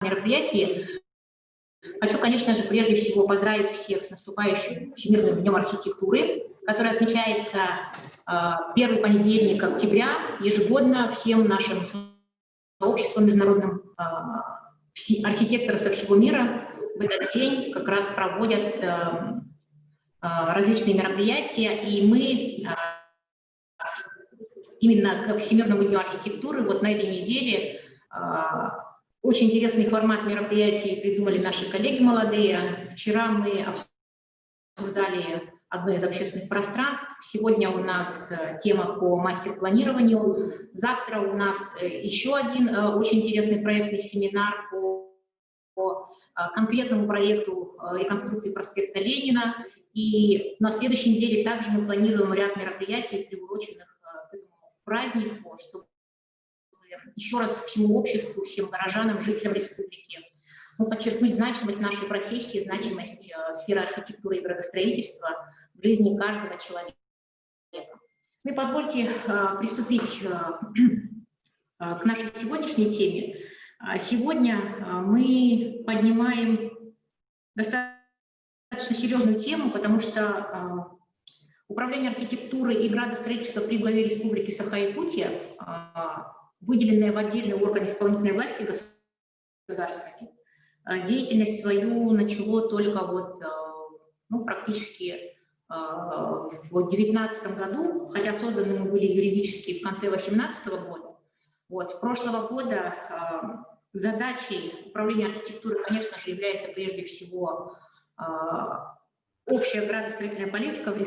мероприятии. Хочу, конечно же, прежде всего поздравить всех с наступающим Всемирным днем архитектуры, который отмечается первый понедельник октября ежегодно всем нашим сообществом международным. Архитекторы со всего мира в этот день как раз проводят различные мероприятия, и мы именно к Всемирному дню архитектуры вот на этой неделе очень интересный формат мероприятий придумали наши коллеги молодые. Вчера мы обсуждали одно из общественных пространств. Сегодня у нас тема по мастер-планированию. Завтра у нас еще один очень интересный проектный семинар по конкретному проекту реконструкции проспекта Ленина. И на следующей неделе также мы планируем ряд мероприятий, приуроченных к этому празднику, чтобы еще раз всему обществу, всем горожанам, жителям республики подчеркнуть значимость нашей профессии, значимость сферы архитектуры и градостроительства в жизни каждого человека. Ну и позвольте приступить к нашей сегодняшней теме. Сегодня мы поднимаем достаточно серьезную тему, потому что Управление архитектуры и градостроительства при главе Республики Саха-Якутия, выделенное в отдельный орган исполнительной власти государственной, деятельность свою начало только практически в 2019 году, хотя созданы мы были юридически в конце 2018 года. С прошлого года задачей управления архитектурой, конечно же, является прежде всего общая градостроительная политика в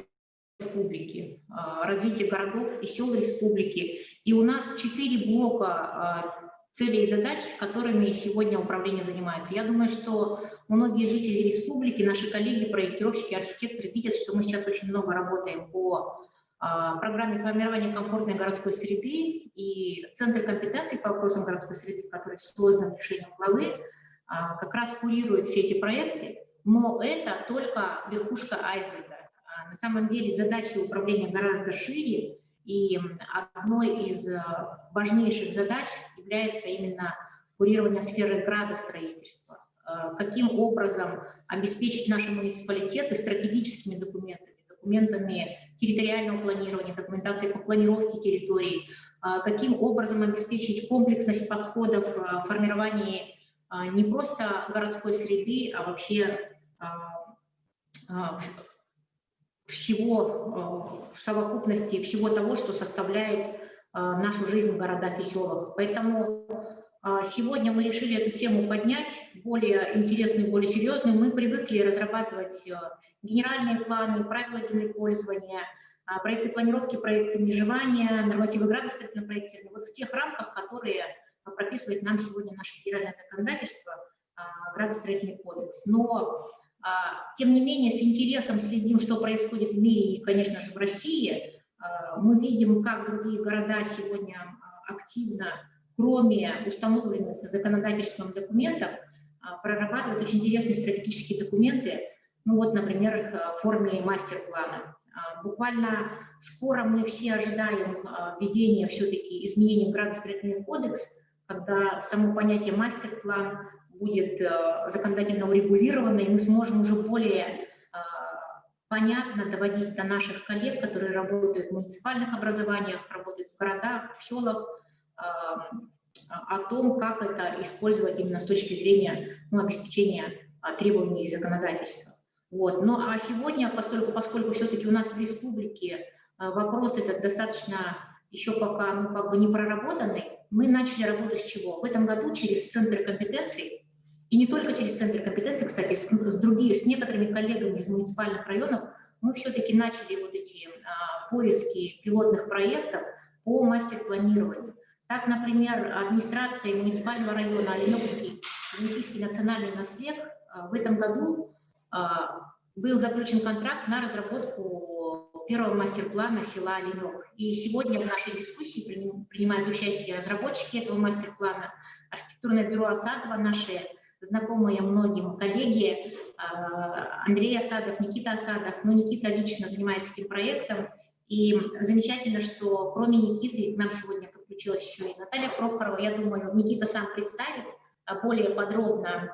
республике, развитие городов и сел республики. И у нас 4 блока целей и задач, которыми сегодня управление занимается. Я думаю, что многие жители республики, наши коллеги, проектировщики, архитекторы видят, что мы сейчас очень много работаем по программе формирования комфортной городской среды, и Центр компетенций по вопросам городской среды, который создан решением главы, как раз курирует все эти проекты, но это только верхушка айсберга. На самом деле задачи управления гораздо шире, и одной из важнейших задач является именно курирование сферы градостроительства. Каким образом обеспечить наши муниципалитеты стратегическими документами, документами территориального планирования, документацией по планировке территорий, каким образом обеспечить комплексность подходов в формировании не просто городской среды, а вообще всего в совокупности, всего того, что составляет нашу жизнь в городах и селах. Поэтому сегодня мы решили эту тему поднять, более интересную, более серьезную. Мы привыкли разрабатывать генеральные планы, правила землепользования, проекты планировки, проекты межевания, нормативы градостроительного проектирования, вот в тех рамках, которые прописывает нам сегодня наше федеральное законодательство, градостроительный кодекс. Но тем не менее, с интересом следим, что происходит в мире и, конечно же, в России. Мы видим, как другие города сегодня активно, кроме установленных законодательством документов, прорабатывают очень интересные стратегические документы, например, в форме мастер-плана. Буквально скоро мы все ожидаем введения все-таки изменений в градостроительный кодекс, когда само понятие мастер-план будет законодательно урегулировано, и мы сможем уже более понятно доводить до наших коллег, которые работают в муниципальных образованиях, работают в городах, в селах, о том, как это использовать именно с точки зрения обеспечения требований законодательства. Ну а сегодня, поскольку все-таки у нас в республике вопрос этот достаточно еще пока не проработанный, мы начали работу с чего? В этом году через Центр компетенций, и не только через Центр компетенций, кстати, с некоторыми коллегами из муниципальных районов мы все-таки начали вот эти поиски пилотных проектов по мастер-планированию. Так, например, администрация муниципального района Оленевский Олимпийский национальный наслед в этом году был заключен контракт на разработку первого мастер-плана села Оленев. И сегодня в нашей дискуссии принимают участие разработчики этого мастер-плана, архитектурное бюро Осадова, наши знакомые многим коллеги, Андрей Осадов, Никита Осадов. Никита лично занимается этим проектом. И замечательно, что кроме Никиты к нам сегодня подключилась еще и Наталья Прохорова. Я думаю, Никита сам представит более подробно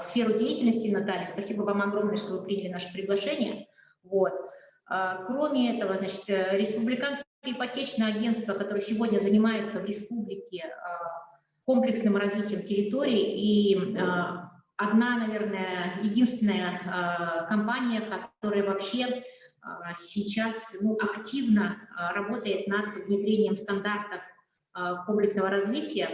сферу деятельности Натальи. Спасибо вам огромное, что вы приняли наше приглашение. Вот. Кроме этого, значит, Республиканское ипотечное агентство, которое сегодня занимается в республике комплексным развитием территорий, и одна, наверное, единственная компания, которая вообще сейчас активно работает над внедрением стандартов комплексного развития,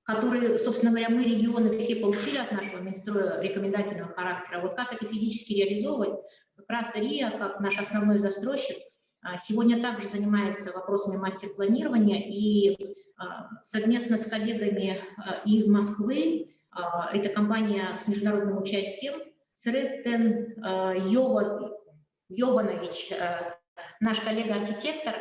которые, собственно говоря, мы, регионы, все получили от нашего Минстроя рекомендательного характера. Вот как это физически реализовывать, как раз РИА, как наш основной застройщик, сегодня также занимается вопросами мастер-планирования, и совместно с коллегами из Москвы, это компания с международным участием, Сретен Йованович, наш коллега-архитектор,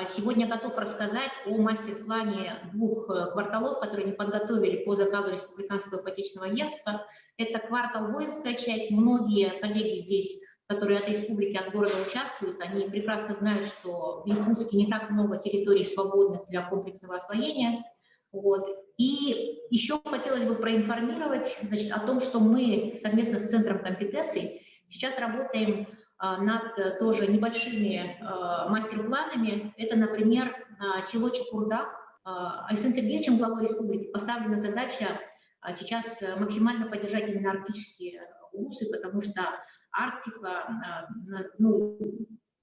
сегодня готов рассказать о мастер-плане 2 кварталов, которые они подготовили по заказу Республиканского ипотечного агентства. Это квартал «Воинская часть». Многие коллеги здесь, которые от республики, от города участвуют, они прекрасно знают, что в Якутске не так много территорий свободных для комплексного освоения. Вот. И еще хотелось бы проинформировать, значит, о том, что мы совместно с Центром компетенций сейчас работаем над тоже небольшими мастер-планами. Это, например, село Чукурдах. Александром Сергеевичем, главой республики, поставлена задача сейчас максимально поддержать именно арктические УСы, потому что Арктика,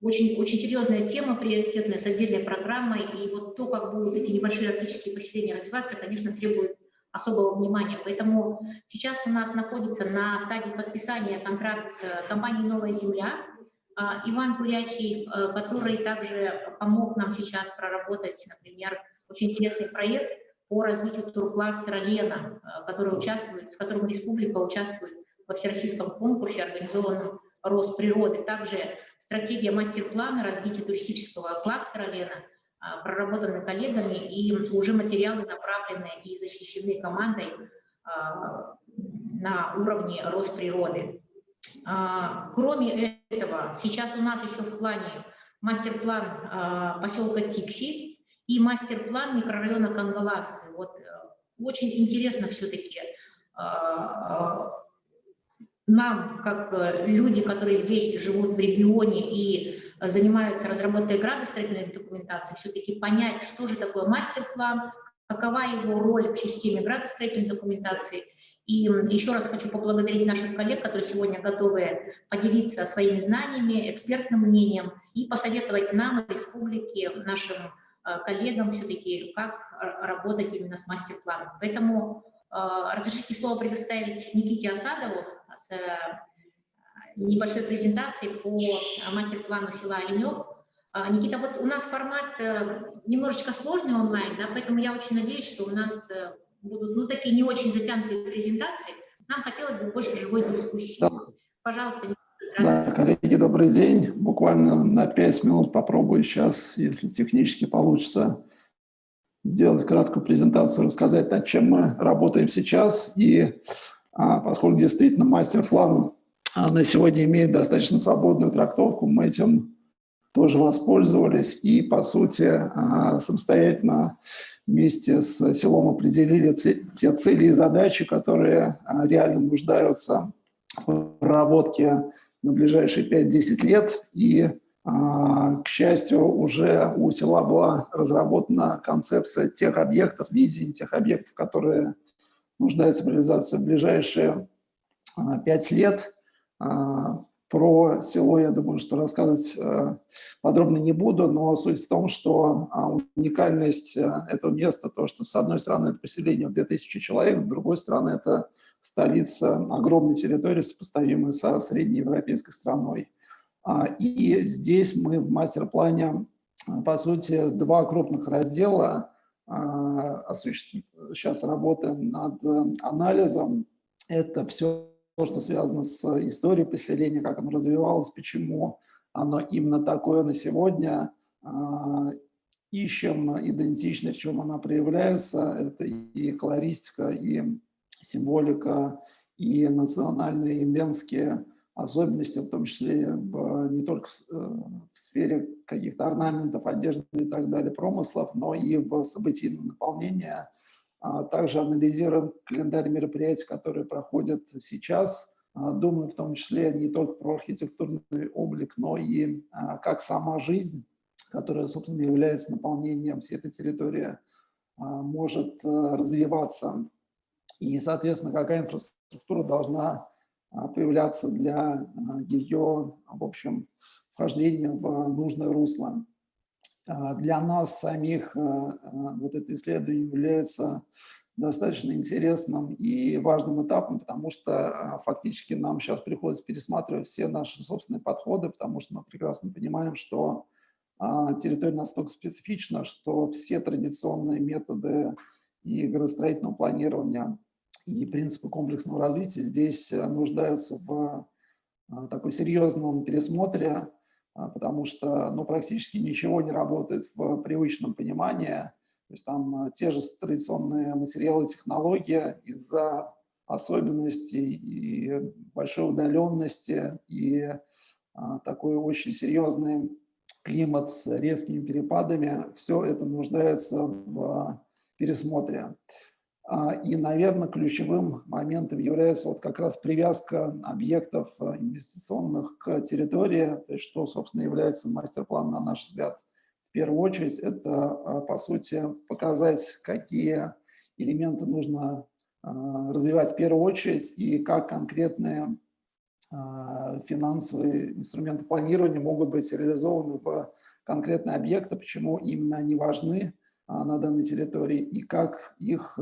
очень, очень серьезная тема, приоритетная, с отдельной программой, и вот то, как будут эти небольшие арктические поселения развиваться, конечно, требует особого внимания. Поэтому сейчас у нас находится на стадии подписания контракт с компанией «Новая земля» Иван Курячий, который также помог нам сейчас проработать, например, очень интересный проект по развитию туркластера «Лена», с которым республика участвует во всероссийском конкурсе, организованном Росприроды. Также стратегия мастер-плана развития туристического кластера «Лена» проработаны коллегами, и уже материалы направлены и защищены командой на уровне Росприроды. Кроме этого, сейчас у нас еще в плане мастер-план поселка Тикси и мастер-план микрорайона Кангаласы. Вот очень интересно все-таки нам, как люди, которые здесь живут в регионе и занимаются разработкой градостроительной документации, все-таки понять, что же такое мастер-план, какова его роль в системе градостроительной документации. И еще раз хочу поблагодарить наших коллег, которые сегодня готовы поделиться своими знаниями, экспертным мнением и посоветовать нам, республике, нашим коллегам все-таки, как работать именно с мастер-планом. Поэтому разрешите слово предоставить Никите Осадову с небольшой презентацией по мастер-плану села Оленёв. Никита, вот у нас формат немножечко сложный онлайн, да, поэтому я очень надеюсь, что у нас будут такие не очень затянутые презентации. Нам хотелось бы больше живой дискуссии. Да. Пожалуйста, Никита, здравствуйте. Да, коллеги, добрый день. Буквально на 5 минут попробую сейчас, если технически получится, сделать краткую презентацию, рассказать, над чем мы работаем сейчас. И поскольку действительно мастер-план на сегодня имеет достаточно свободную трактовку, мы этим тоже воспользовались и, по сути, самостоятельно вместе с селом определили те цели и задачи, которые реально нуждаются в проработке на ближайшие 5-10 лет. И, к счастью, уже у села была разработана концепция тех объектов, видение тех объектов, которые нуждаются в реализации в ближайшие 5 лет. Про село, я думаю, что рассказывать подробно не буду, но суть в том, что уникальность этого места, то, что с одной стороны это поселение в 2000 человек, с другой стороны это столица огромной территории, сопоставимой со среднеевропейской страной. И здесь мы в мастер-плане, по сути, 2 крупных раздела сейчас работаем над анализом. Это все, что связано с историей поселения, как оно развивалось, почему оно именно такое на сегодня. Ищем идентичность, в чем она проявляется. Это и колористика, и символика, и национальные инвентские особенности, в том числе не только в сфере каких-то орнаментов, одежды и так далее, промыслов, но и в событийном наполнении. Также анализируем календарь мероприятий, которые проходят сейчас. Думаем в том числе не только про архитектурный облик, но и как сама жизнь, которая, собственно, является наполнением всей этой территории, может развиваться. И, соответственно, какая инфраструктура должна появляться для ее, в общем, вхождения в нужное русло. Для нас самих вот это исследование является достаточно интересным и важным этапом, потому что фактически нам сейчас приходится пересматривать все наши собственные подходы, потому что мы прекрасно понимаем, что территория настолько специфична, что все традиционные методы и градостроительного планирования, и принципы комплексного развития здесь нуждаются в такой серьезном пересмотре, потому что практически ничего не работает в привычном понимании. То есть там те же традиционные материалы, технологии из-за особенностей и большой удаленности, и такой очень серьезный климат с резкими перепадами, все это нуждается в пересмотре. И, наверное, ключевым моментом является вот как раз привязка объектов инвестиционных к территории, то есть что, собственно, является мастер-планом, на наш взгляд. В первую очередь, это, по сути, показать, какие элементы нужно развивать в первую очередь и как конкретные финансовые инструменты планирования могут быть реализованы в конкретные объекты, почему именно они важны на данной территории и как их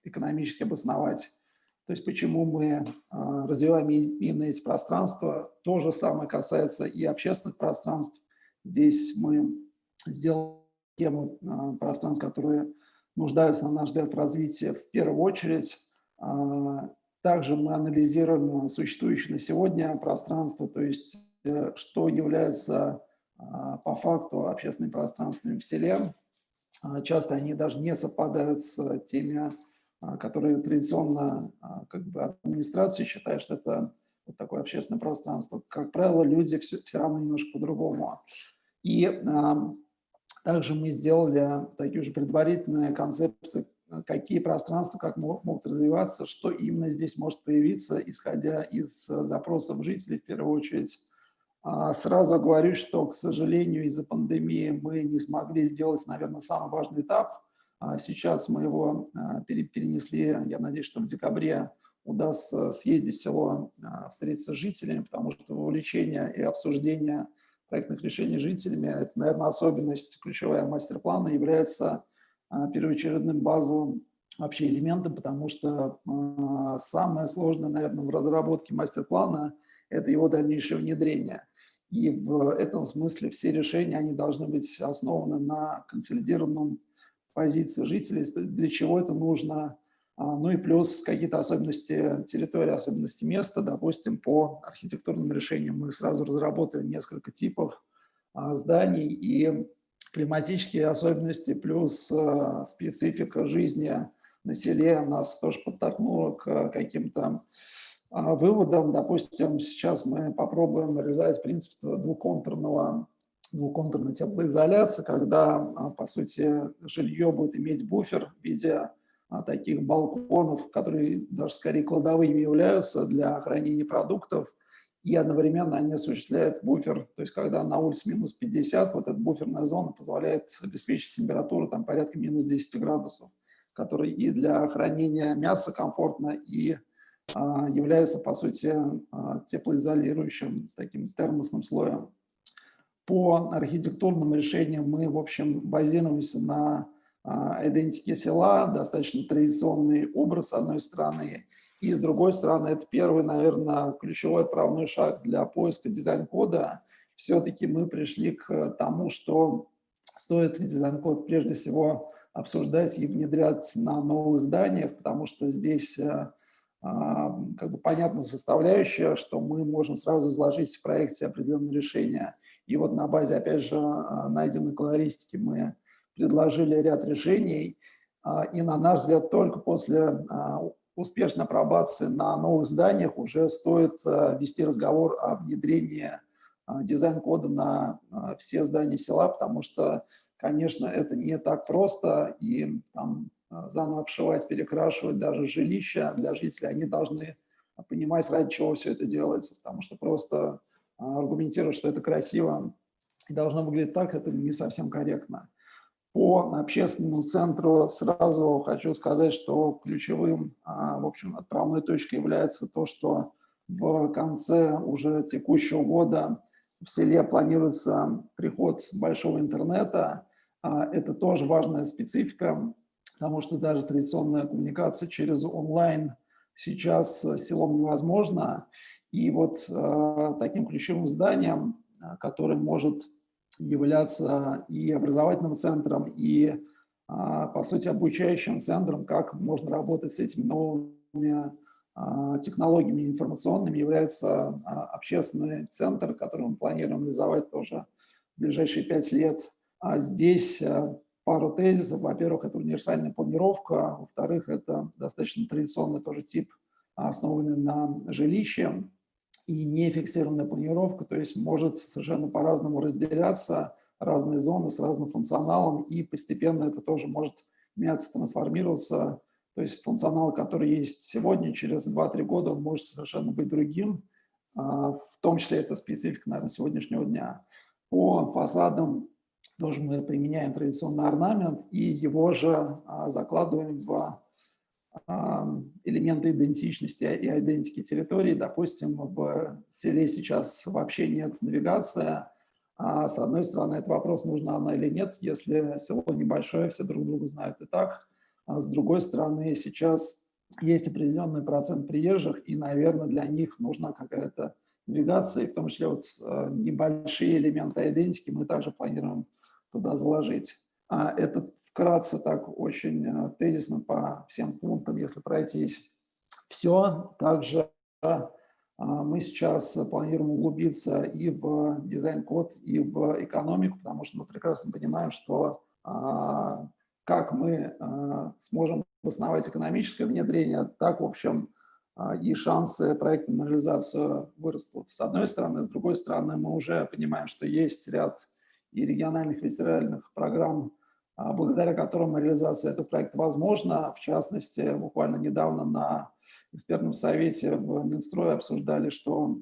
экономически обосновать. То есть почему мы развиваем именно эти пространства. То же самое касается и общественных пространств. Здесь мы сделали тему пространств, которые нуждаются, на наш взгляд, в развитии в первую очередь. Также мы анализируем существующее на сегодня пространство, то есть что является по факту общественными пространствами в селе. Часто они даже не совпадают с теми, которые традиционно администрация считает, что это вот такое общественное пространство. Как правило, люди все равно немножко по-другому. И также мы сделали такие же предварительные концепции, какие пространства как могут развиваться, что именно здесь может появиться, исходя из запросов жителей в первую очередь. Сразу говорю, что, к сожалению, из-за пандемии мы не смогли сделать, наверное, самый важный этап. Сейчас мы его перенесли, я надеюсь, что в декабре удастся съездить в село, встретиться с жителями, потому что вовлечение и обсуждение проектных решений жителями – это, наверное, особенность ключевая мастер-плана, является первоочередным базовым вообще элементом, потому что самое сложное, наверное, в разработке мастер-плана – это его дальнейшее внедрение. И в этом смысле все решения, они должны быть основаны на консолидированном позиции жителей, для чего это нужно. Ну и плюс какие-то особенности территории, особенности места. Допустим, по архитектурным решениям мы сразу разработали несколько типов зданий, и климатические особенности плюс специфика жизни на селе нас тоже подтолкнула к каким-то выводам. Допустим, сейчас мы попробуем реализовать принцип двухконтурной теплоизоляции, когда, по сути, жилье будет иметь буфер в виде таких балконов, которые даже скорее кладовыми являются для хранения продуктов, и одновременно они осуществляют буфер. То есть когда на улице минус 50, вот эта буферная зона позволяет обеспечить температуру там порядка минус 10 градусов, который и для хранения мяса комфортно, и является, по сути, теплоизолирующим таким термосным слоем. По архитектурным решениям мы, в общем, базируемся на идентике села, достаточно традиционный образ, с одной стороны, и с другой стороны, это первый, наверное, ключевой отправной шаг для поиска дизайн-кода. Все-таки мы пришли к тому, что стоит дизайн-код прежде всего обсуждать и внедрять на новых зданиях, потому что здесь понятная составляющая, что мы можем сразу изложить в проекте определенные решения. И вот на базе, опять же, найденной колористики мы предложили ряд решений, и, на наш взгляд, только после успешной апробации на новых зданиях уже стоит вести разговор о внедрении дизайн-кода на все здания села, потому что, конечно, это не так просто, и там заново обшивать, перекрашивать даже жилища для жителей, они должны понимать, ради чего все это делается, потому что просто аргументировать, что это красиво и должно выглядеть так, это не совсем корректно. По общественному центру сразу хочу сказать, что ключевым, в общем, отправной точкой является то, что в конце уже текущего года в селе планируется приход большого интернета. Это тоже важная специфика, потому что даже традиционная коммуникация через онлайн сейчас с селом невозможна. И вот таким ключевым зданием, которое может являться и образовательным центром, и, по сути, обучающим центром, как можно работать с этими новыми технологиями информационными, является общественный центр, который мы планируем реализовать тоже в ближайшие 5 лет. А здесь пару тезисов. Во-первых, это универсальная планировка. Во-вторых, это достаточно традиционный тоже тип, основанный на жилище. И нефиксированная планировка, то есть может совершенно по-разному разделяться, разные зоны с разным функционалом, и постепенно это тоже может меняться, трансформироваться. То есть функционал, который есть сегодня, через 2-3 года он может совершенно быть другим. В том числе это специфика, наверное, сегодняшнего дня. По фасадам тоже мы применяем традиционный орнамент, и его же закладываем в элементы идентичности и идентики территории. Допустим, в селе сейчас вообще нет навигации. С одной стороны, это вопрос, нужна она или нет, если село небольшое, все друг друга знают и так. А с другой стороны, сейчас есть определенный процент приезжих, и, наверное, для них нужна какая-то навигация, и в том числе вот небольшие элементы идентики мы также планируем туда заложить. Это вкратце так очень тезисно по всем пунктам, если пройтись. Все. Также мы сейчас планируем углубиться и в дизайн-код, и в экономику, потому что мы прекрасно понимаем, что как мы сможем обосновать экономическое внедрение, так, в общем, и шансы проекта на реализацию вырастут. С одной стороны. С другой стороны, мы уже понимаем, что есть ряд и региональных, федеральных программ, благодаря которым реализация этого проекта возможна. В частности, буквально недавно на экспертном совете в Минстрое обсуждали, что,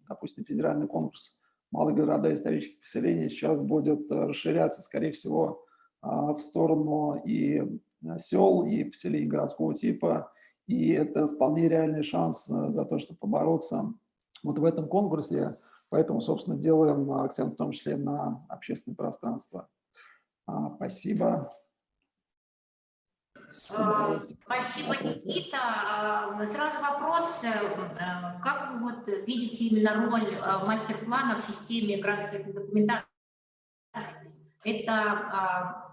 допустим, федеральный конкурс «Малые города и исторических поселений» сейчас будет расширяться, скорее всего, в сторону и сел, и поселений городского типа. И это вполне реальный шанс за то, чтобы побороться вот в этом конкурсе. Поэтому, собственно, делаем акцент в том числе на общественное пространство. Спасибо. Спасибо, Никита. Сразу вопрос. Как вы вот видите именно роль мастер-плана в системе гражданской документации? Это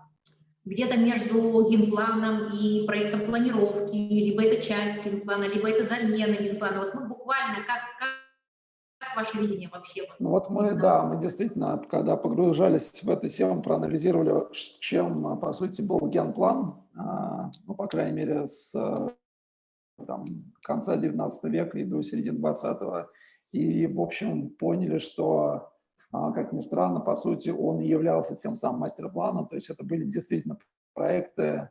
где-то между генпланом и проектом планировки, либо это часть генплана, либо это замена генплана. Вот, ну, буквально, как ваше видение вообще? Ну вот мы действительно, когда погружались в эту тему, проанализировали, чем, по сути, был генплан, ну, по крайней мере, с конца 19 века и до середины 20-го. И, в общем, поняли, что, как ни странно, по сути, он и являлся тем самым мастер-планом, то есть это были действительно проекты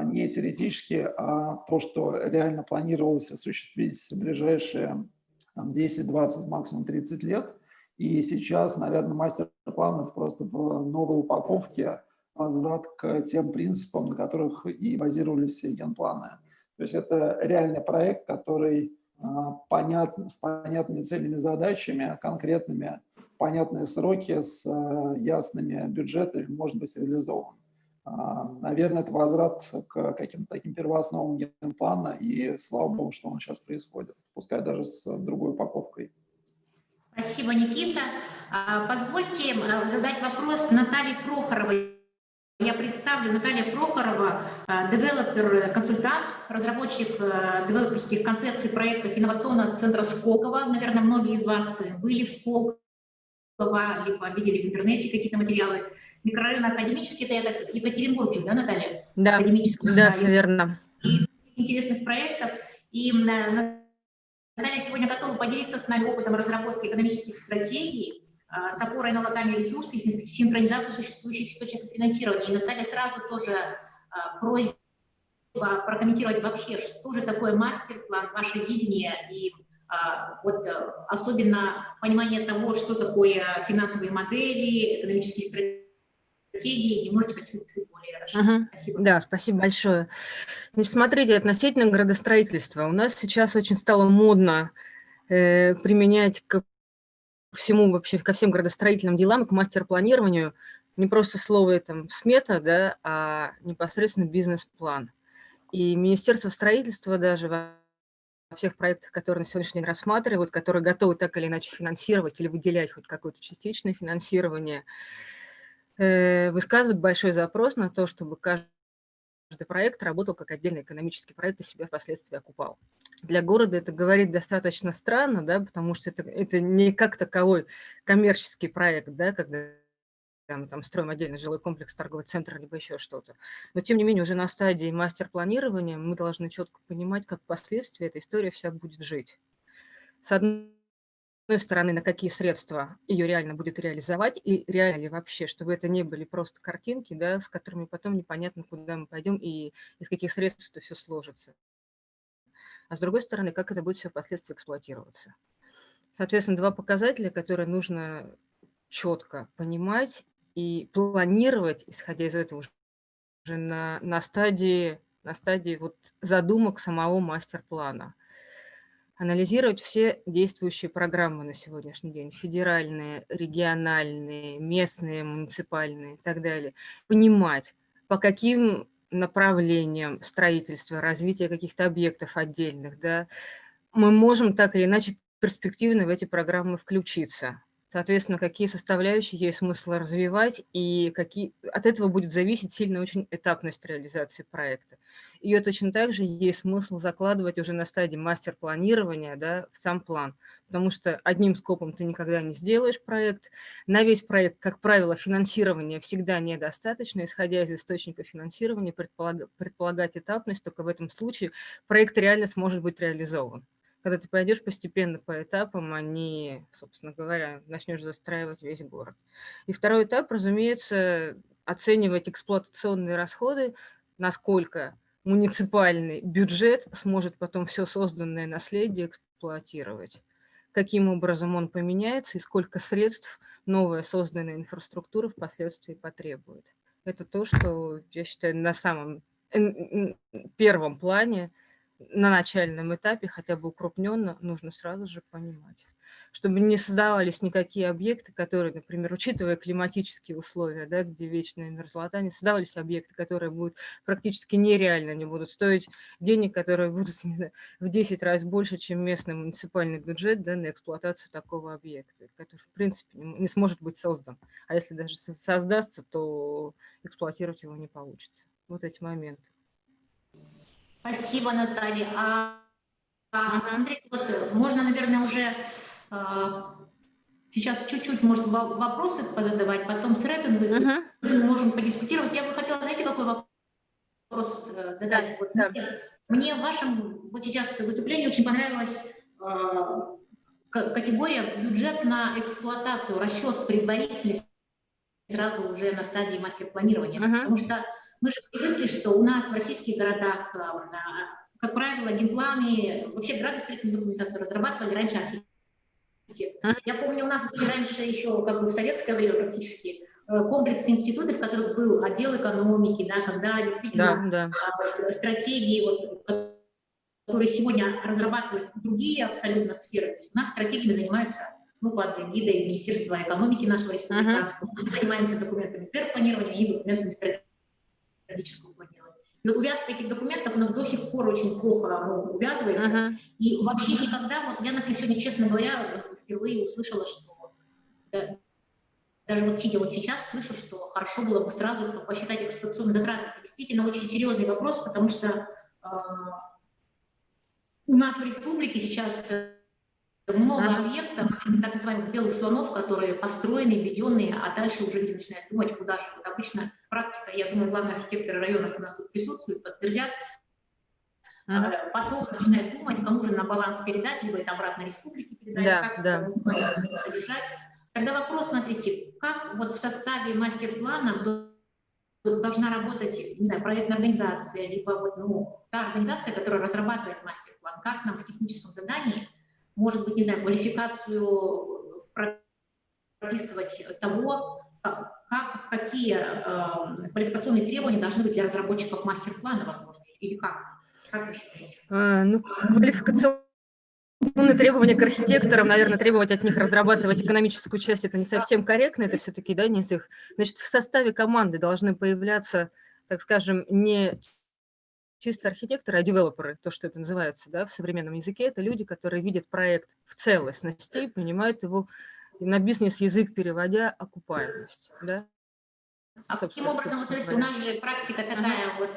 не теоретические, а то, что реально планировалось осуществить в ближайшие 10, 20, максимум 30 лет. И сейчас, наверное, мастер-план – это просто в новой упаковке возврат к тем принципам, на которых и базировались все генпланы. То есть это реальный проект, который с понятными целями, задачами, конкретными, в понятные сроки, с ясными бюджетами может быть реализован. Наверное, это возврат к каким-то таким первоосновам генплана, и слава богу, что он сейчас происходит, пускай даже с другой упаковкой. Спасибо, Никита. Позвольте задать вопрос Наталье Прохоровой. Я представлю Наталья Прохорова, девелопер, консультант, разработчик девелоперских концепций проектов инновационного центра Сколково. Наверное, многие из вас были в Сколково, либо видели в интернете какие-то материалы. Микрорайон Академический, это Екатеринбург, да, Наталья? Да, да, все верно. И интересных проектов. И Наталья сегодня готова поделиться с нами опытом разработки экономических стратегий с опорой на локальные ресурсы и синхронизацию существующих источников финансирования. И Наталья, сразу тоже просьба прокомментировать вообще, что же такое мастер-план, ваше видение и вот особенно понимание того, что такое финансовые модели, экономические стратегии, немножечко чуть-чуть более расширить. Спасибо. Да, спасибо большое. Значит, смотрите, относительно градостроительства. У нас сейчас очень стало модно применять ко всему вообще, ко всем градостроительным делам, и к мастер-планированию не просто слово там смета, да, а непосредственно бизнес-план. И Министерство строительства даже во всех проектах, которые на сегодняшний день рассматривают, которые готовы так или иначе финансировать или выделять хоть какое-то частичное финансирование, высказывают большой запрос на то, чтобы каждый проект работал как отдельный экономический проект и себя впоследствии окупал. Для города это говорит достаточно странно, да, потому что это не как таковой коммерческий проект, да, когда мы там строим отдельный жилой комплекс, торговый центр, либо еще что-то. Но, тем не менее, уже на стадии мастер-планирования мы должны четко понимать, как впоследствии эта история вся будет жить. С одной стороны, на какие средства ее реально будет реализовать, и реально ли вообще, чтобы это не были просто картинки, да, с которыми потом непонятно, куда мы пойдем и из каких средств это все сложится. А с другой стороны, как это будет все впоследствии эксплуатироваться. Соответственно, два показателя, которые нужно четко понимать и планировать, исходя из этого уже на стадии вот задумок самого мастер-плана. Анализировать все действующие программы на сегодняшний день, федеральные, региональные, местные, муниципальные и так далее. Понимать, по каким направлениям строительства, развития каких-то объектов отдельных, да, мы можем так или иначе перспективно в эти программы включиться. Соответственно, какие составляющие есть смысл развивать, и от этого будет зависеть сильно очень этапность реализации проекта. Ее точно так же есть смысл закладывать уже на стадии мастер-планирования, да, в сам план, потому что одним скопом ты никогда не сделаешь проект. На весь проект, как правило, финансирования всегда недостаточно. Исходя из источника финансирования, предполагать этапность, только в этом случае проект реально сможет быть реализован. Когда ты пойдешь постепенно по этапам, собственно говоря, начнешь застраивать весь город. И второй этап, разумеется, оценивать эксплуатационные расходы, насколько муниципальный бюджет сможет потом все созданное наследие эксплуатировать, каким образом он поменяется и сколько средств новая созданная инфраструктура впоследствии потребует. Это то, что, я считаю, на самом первом плане, на начальном этапе, хотя бы укрупненно, нужно сразу же понимать, чтобы не создавались никакие объекты, которые, например, учитывая климатические условия, да, где вечная мерзлота, не создавались объекты, которые будут практически нереально, они будут стоить денег, которые будут, не знаю, в 10 раз больше, чем местный муниципальный бюджет, да, на эксплуатацию такого объекта, который, в принципе, не сможет быть создан. А если даже создастся, то эксплуатировать его не получится. Вот эти моменты. Спасибо, Наталья. Смотрите, вот можно, наверное, уже сейчас чуть-чуть, может, вопросы позадавать, потом с Ретен мы можем подискутировать. Я бы хотела, знаете, какой вопрос задать? Вот мне в вашем вот сейчас выступлении очень понравилась категория бюджет на эксплуатацию, расчет предварительный сразу уже на стадии мастер-планирования. Потому что мы же привыкли, что у нас в российских городах, как правило, генпланы, вообще градостроительную документацию разрабатывали раньше архитекторы. Я помню, у нас были раньше еще, как бы в советское время практически, комплексы институтов, в которых был отдел экономики, да, когда действительно стратегии, вот, которые сегодня разрабатывают другие абсолютно сферы. То есть у нас стратегиями занимаются под эгидой Министерства экономики нашего республиканского. Мы занимаемся документами терпланирования и документами стратегического планирования. И вот увязка этих документов у нас до сих пор очень плохо увязывается. И вообще никогда, вот я, например, сегодня, честно говоря, впервые услышала, что даже вот сидя вот сейчас, слышу, что хорошо было бы сразу посчитать эксплуатационные затраты. Это действительно очень серьезный вопрос, потому что у нас в республике сейчас много объектов, так называемых белых слонов, которые построены, введенные, а дальше уже люди начинают думать, куда же. Вот обычно практика, я думаю, главные архитекторы районов у нас тут присутствуют, подтвердят, потом начинают думать, кому же на баланс передать, либо это обратно республике передать, как это содержать. Тогда вопрос, смотрите, как вот в составе мастер-плана должна работать, не знаю, проектная организация, либо вот, ну, та организация, которая разрабатывает мастер-план, как нам в техническом задании, может быть, не знаю, квалификацию прописывать того, какие квалификационные требования должны быть для разработчиков мастер-плана, возможно, или как? Как вы считаете? Ну, квалификационные требования к архитекторам, наверное, требовать от них разрабатывать экономическую часть, это не совсем корректно, это все-таки, да, не из их. Значит, в составе команды должны появляться, так скажем, не чисто архитекторы, а девелоперы, то, что это называется, да, в современном языке, это люди, которые видят проект в целостности и понимают его на бизнес-язык, переводя окупаемость, да. А каким образом, вы смотрите, у нас же практика такая, вот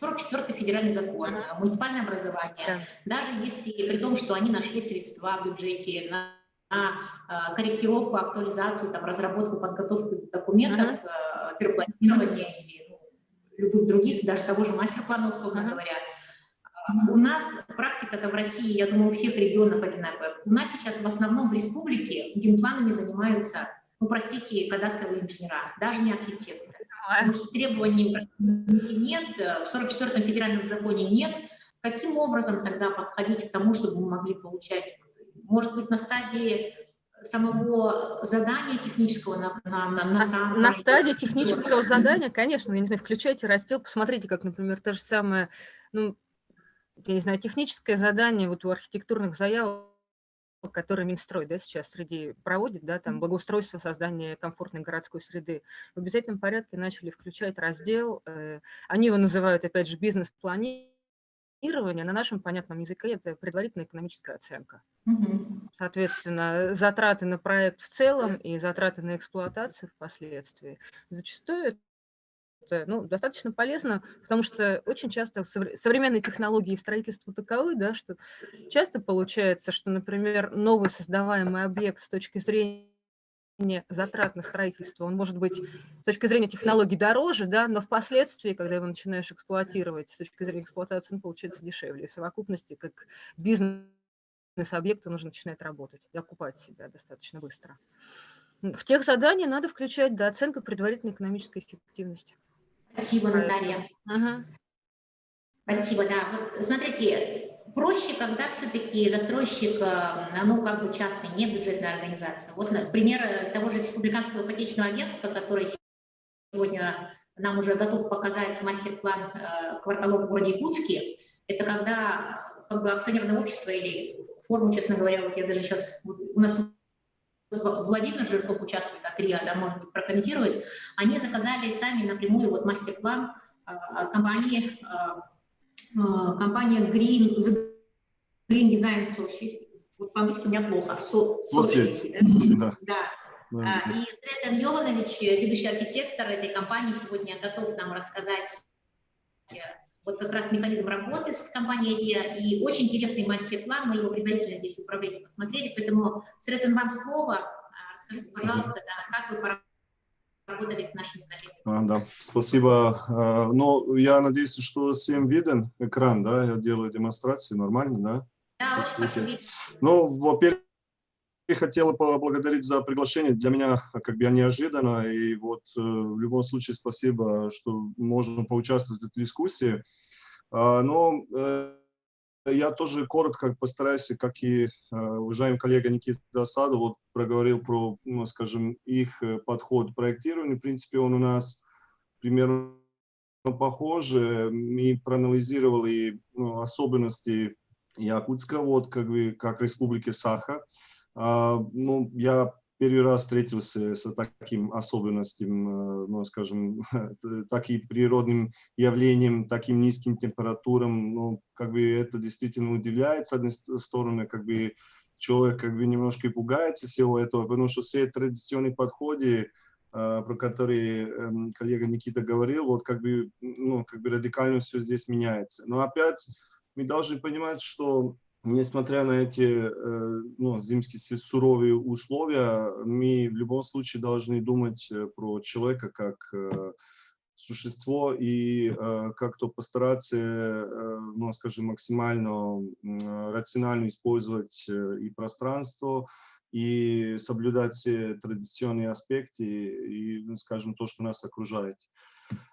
44-й федеральный закон, муниципальное образование, даже если, при том, что они нашли средства в бюджете на корректировку, актуализацию, там, разработку, подготовку документов, терпланирование или любых других, даже того же мастер-плана, условно говоря, у нас практика-то в России, я думаю, у всех регионов одинаковая. У нас сейчас в основном в республике генпланами занимаются, ну, простите, кадастровые инженера, даже не архитекторы. Потому что требований нет, в 44-м федеральном законе нет. Каким образом тогда подходить к тому, чтобы мы могли получать, может быть, на стадии самого задания технического на стадии технического задания, конечно, я не знаю, включайте раздел, посмотрите, как, например, та же самая, ну, я не знаю, техническое задание вот у архитектурных заявок, которые Минстрой, да, сейчас среди проводит, да, там благоустройство, создание комфортной городской среды, в обязательном порядке начали включать раздел, они его называют, опять же, бизнес-планирование, на нашем понятном языке это предварительная экономическая оценка. Соответственно, затраты на проект в целом и затраты на эксплуатацию впоследствии. Зачастую это, ну, достаточно полезно, потому что очень часто современные технологии строительства таковы, да, что часто получается, что, например, новый создаваемый объект с точки зрения затрат на строительство, он может быть с точки зрения технологий дороже, да, но впоследствии, когда его начинаешь эксплуатировать, с точки зрения эксплуатации, он получается дешевле. И в совокупности, как бизнес-объект, он уже начинает работать и окупать себя достаточно быстро. В тех заданиях надо включать, да, оценку предварительной экономической эффективности. Спасибо, Наталья. Спасибо, да. Вот смотрите, проще, когда все-таки застройщик, ну, как бы частный, не бюджетная организация. Вот пример того же Республиканского ипотечного агентства, который сегодня нам уже готов показать мастер-план кварталов в городе Якутске. Это когда как бы акционерное общество или форму, честно говоря, вот я даже сейчас, у нас тут Владимир Жирков участвует, от РИА, да, может быть, прокомментирует, они заказали сами напрямую вот мастер-план компании The Green Design Association. Вот по-английски у меня плохо. Да. И Сретен Йованович, ведущий архитектор этой компании, сегодня готов нам рассказать вот как раз механизм работы с компанией IDEA, и очень интересный мастер-план, мы его предварительно здесь в управлении посмотрели, поэтому, Сретен, вам слово. Расскажите, пожалуйста, да, как вы поработали с нашими коллегами. Да, спасибо. Ну, я надеюсь, что всем виден экран, да, я делаю демонстрацию, нормально, да? Да, очень хорошо видно. Ну, во-первых, хотела поблагодарить за приглашение, для меня как бы неожиданно, и вот в любом случае спасибо, что можем поучаствовать в этой дискуссии. Но я тоже коротко постараюсь, как и уважаемый коллега Никита Асадов вот проговорил про, ну, скажем, их подход к проектированию. В принципе, он у нас примерно похожий. Мы проанализировали, ну, особенности Якутска, вот как республики Саха. Ну, я первый раз встретился с таким особенностью, ну, скажем, таким природным явлением, таким низким температурам. Ну, как бы это действительно удивляет, с одной стороны, как бы человек как бы немножко и пугается всего этого, потому что все традиционные подходы, про которые коллега Никита говорил, вот как бы, ну, как бы радикально все здесь меняется. Но опять мы должны понимать, что несмотря на эти, ну, зимские суровые условия, мы в любом случае должны думать про человека как существо и как-то постараться, ну, скажем, максимально рационально использовать и пространство, и соблюдать все традиционные аспекты и, скажем, то, что нас окружает.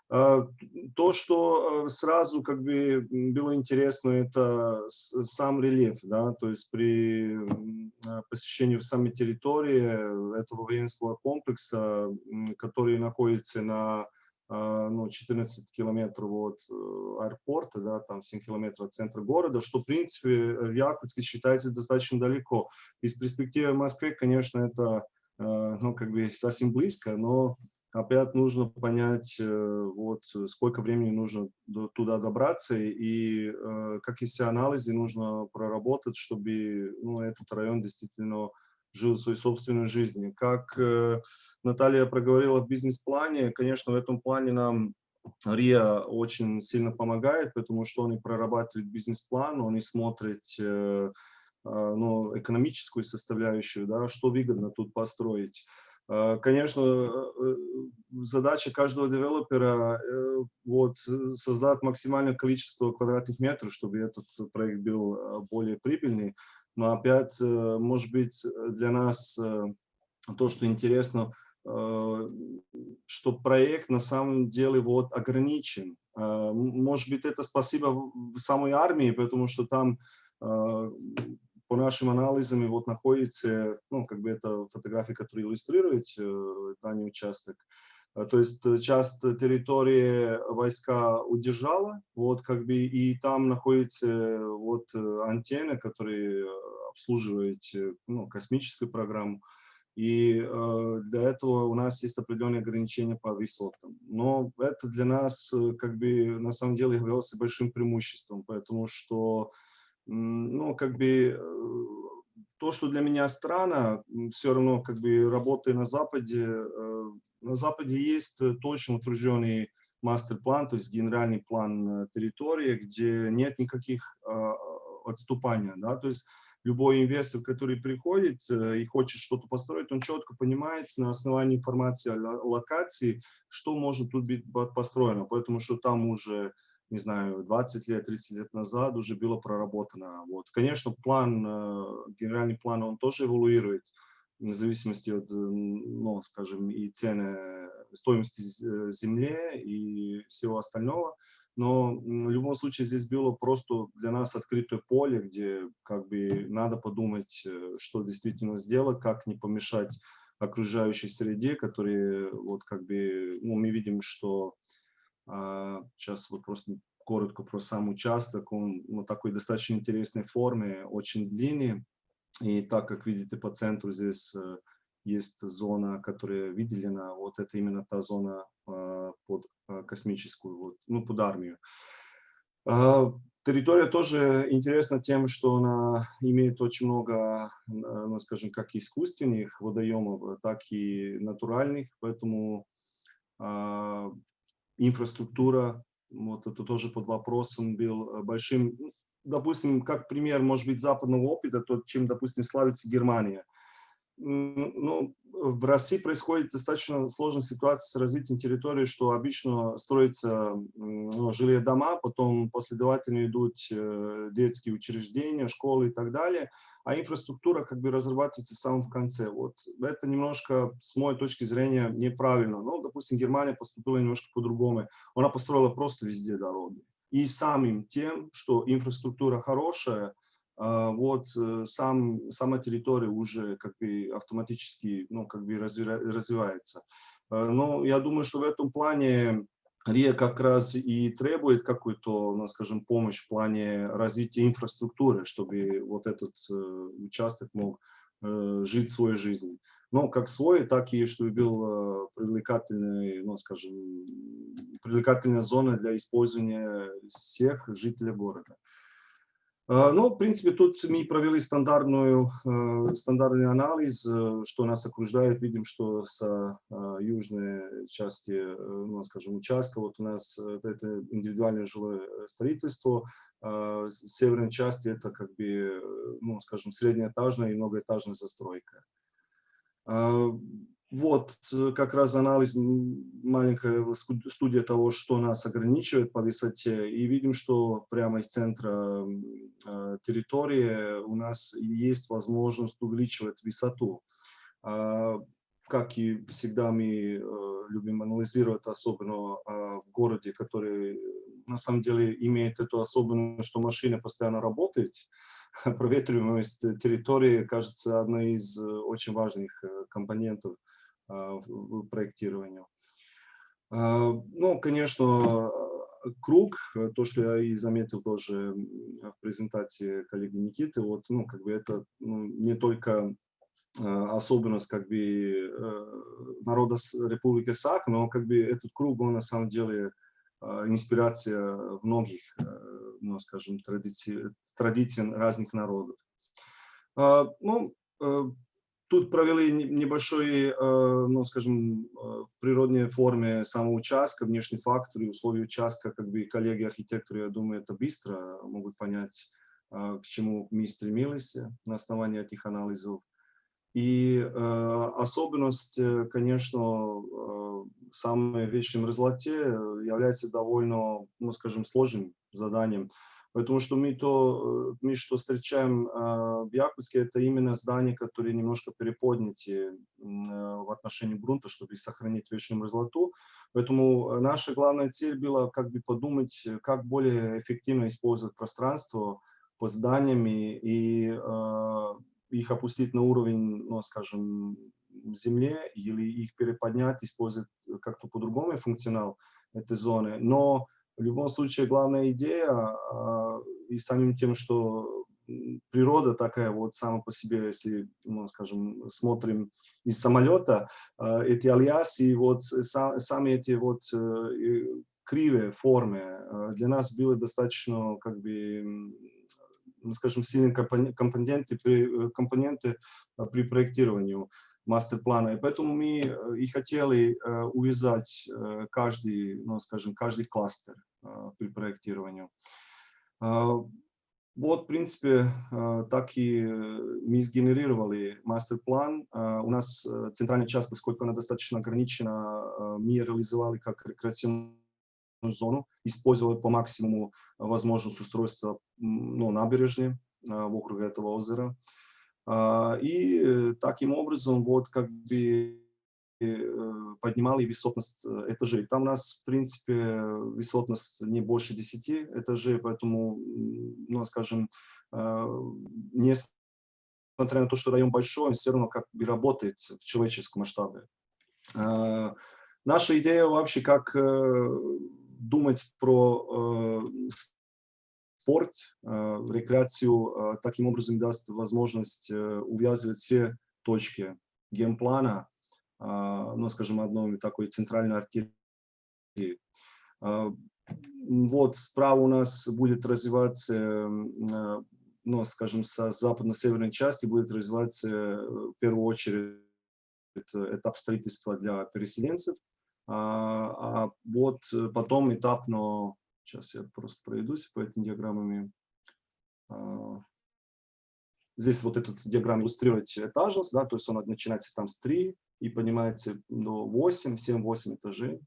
То, что сразу как бы было интересно, это сам рельеф, да, то есть при посещении самой территории этого военного комплекса, который находится на 14 километров от аэропорта, да, там 7 километров от центра города, что, в принципе, в Якутске считается достаточно далеко. Из перспективы в Москве, конечно, это как бы совсем близко, но опять нужно понять, вот, сколько времени нужно туда добраться, и как и все анализы нужно проработать, чтобы этот район действительно жил своей собственной жизнью. Как Наталья проговорила в бизнес-плане, конечно, в этом плане нам РИА очень сильно помогает, потому что он и прорабатывает бизнес-план, он и смотрит экономическую составляющую, да, что выгодно тут построить. Конечно, задача каждого девелопера создать максимальное количество квадратных метров, чтобы этот проект был более прибыльный. Но опять, может быть, для нас то, что интересно, что проект на самом деле ограничен. Может быть, это спасибо самой армии, потому что там по нашим анализам находится, как бы это фотография, которая иллюстрирует данный участок. То есть часть территории войска удержала, и там находится антенна, которая обслуживает космическую программу. И для этого у нас есть определенные ограничения по высотам. Но это для нас на самом деле являлось большим преимуществом, потому что то, что для меня странно, все равно работая на Западе есть точно утвержденный мастер-план, то есть генеральный план территории, где нет никаких отступаний, да, то есть любой инвестор, который приходит и хочет что-то построить, он четко понимает на основании информации о локации, что может тут быть построено, потому что там уже, не знаю, 20 лет, 30 лет назад уже было проработано. Конечно, генеральный план, он тоже эволюирует в зависимости от, скажем, и цены, стоимости земли и всего остального. Но в любом случае здесь было просто для нас открытое поле, где надо подумать, что действительно сделать, как не помешать окружающей среде, которые мы видим, что сейчас просто коротко про сам участок, он такой достаточно интересной формы, очень длинный, и так как видите по центру здесь есть зона, которая выделена, это именно та зона под космическую, под армию. Территория тоже интересна тем, что она имеет очень много, скажем, как искусственных водоемов, так и натуральных, поэтому инфраструктура, это тоже под вопросом был большим. Допустим, как пример, может быть, западного опыта, то, чем, допустим, славится Германия. В России происходит достаточно сложная ситуация с развитием территории, что обычно строятся жилые дома, потом последовательно идут детские учреждения, школы и так далее, а инфраструктура разрабатывается в самом конце. Это немножко, с моей точки зрения, неправильно. Допустим, Германия поступила немножко по-другому. Она построила просто везде дороги. И самим тем, что инфраструктура хорошая, сама территория уже автоматически развивается. Но я думаю, что в этом плане РИА как раз и требует какую-то, скажем, помощь в плане развития инфраструктуры, чтобы этот участок мог жить своей жизнью. Но как свой, так и чтобы был привлекательный, скажем, привлекательная зона для использования всех жителей города. В принципе, тут мы провели стандартный анализ, что нас окружает. Видим, что с южной части, скажем, участка, у нас это индивидуальное жилое строительство, с северной части это скажем, среднеэтажная и многоэтажная застройка. Как раз анализ, маленькая студия того, что нас ограничивает по высоте, и видим, что прямо из центра территории у нас есть возможность увеличивать высоту. Как и всегда мы любим анализировать, особенно в городе, который на самом деле имеет эту особенность, что машина постоянно работает. Проветриваемость территории, кажется, одной из очень важных компонентов в проектировании. Ну, конечно, круг, то, что я и заметил тоже в презентации коллеги Никиты, вот, ну, как бы это не только особенность как бы народа Республики Саха, но как бы этот круг, он на самом деле инспирация многих, ну, скажем, традиций разных народов. Ну, тут провели небольшой, ну, скажем, в природной форме самого участка, внешний фактор и условия участка, как бы коллеги-архитекторы, я думаю, это быстро могут понять, к чему мы стремились на основании этих анализов. И особенность, конечно, в самой вечном результате является довольно, ну, скажем, сложным заданием. Потому что мы что встречаем в Якутске, это именно здания, которые немножко переподняты в отношении грунта, чтобы сохранить вечную мерзлоту. Поэтому наша главная цель была как бы подумать, как более эффективно использовать пространство под зданиями и их опустить на уровень, ну, скажем, земли или их переподнять, использовать как-то по-другому функционал этой зоны. Но в любом случае главная идея и самим тем, что природа такая вот сама по себе, если, ну, скажем, смотрим из самолета, эти альясы, вот сами эти вот кривые формы для нас было достаточно, как бы, ну, скажем, сильные компоненты при проектировании мастер-плана. И поэтому мы и хотели увязать каждый, ну, скажем, каждый кластер при проектировании. Вот, в принципе, так и мы сгенерировали мастер-план. У нас центральная часть, поскольку она достаточно ограничена, мы реализовали как рекреационную зону, использовали по максимуму возможность устройства, ну, набережной в округе этого озера. И таким образом вот как бы поднимали высотность этажей. Там у нас, в принципе, высотность не больше 10 этажей, поэтому, ну, скажем, несмотря на то, что район большой, он все равно как бы работает в человеческом масштабе. Наша идея вообще, как думать про спорт, рекреацию, таким образом даст возможность увязывать все точки геймплана, ну, скажем, одной такой центральной артерии. Вот справа у нас будет развиваться, ну, скажем, с западно-северной части будет развиваться в первую очередь этап строительства для переселенцев, а вот потом этапно, сейчас я просто пройдусь по этим диаграммам. Здесь вот этот диаграмм иллюстрирует этажность, да, то есть он начинается там с 3 и поднимается до 8, 7-8 этажей.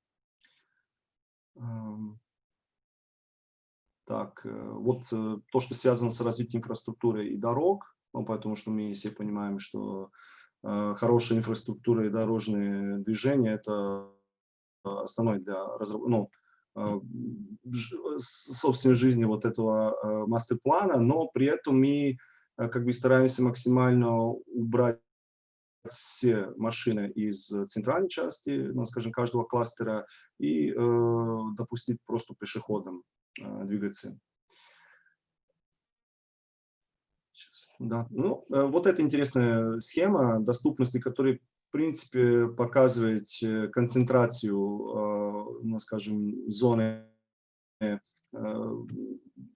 Так, вот то, что связано с развитием инфраструктуры и дорог, ну, потому что мы все понимаем, что хорошая инфраструктура и дорожное движение – это основной для собственной жизни вот этого мастер-плана, но при этом мы как бы стараемся максимально убрать все машины из центральной части, ну, скажем, каждого кластера и допустить просто пешеходам двигаться. Сейчас, да. Ну, вот эта интересная схема доступности, которая, в принципе, показывает концентрацию, ну, скажем, зоны,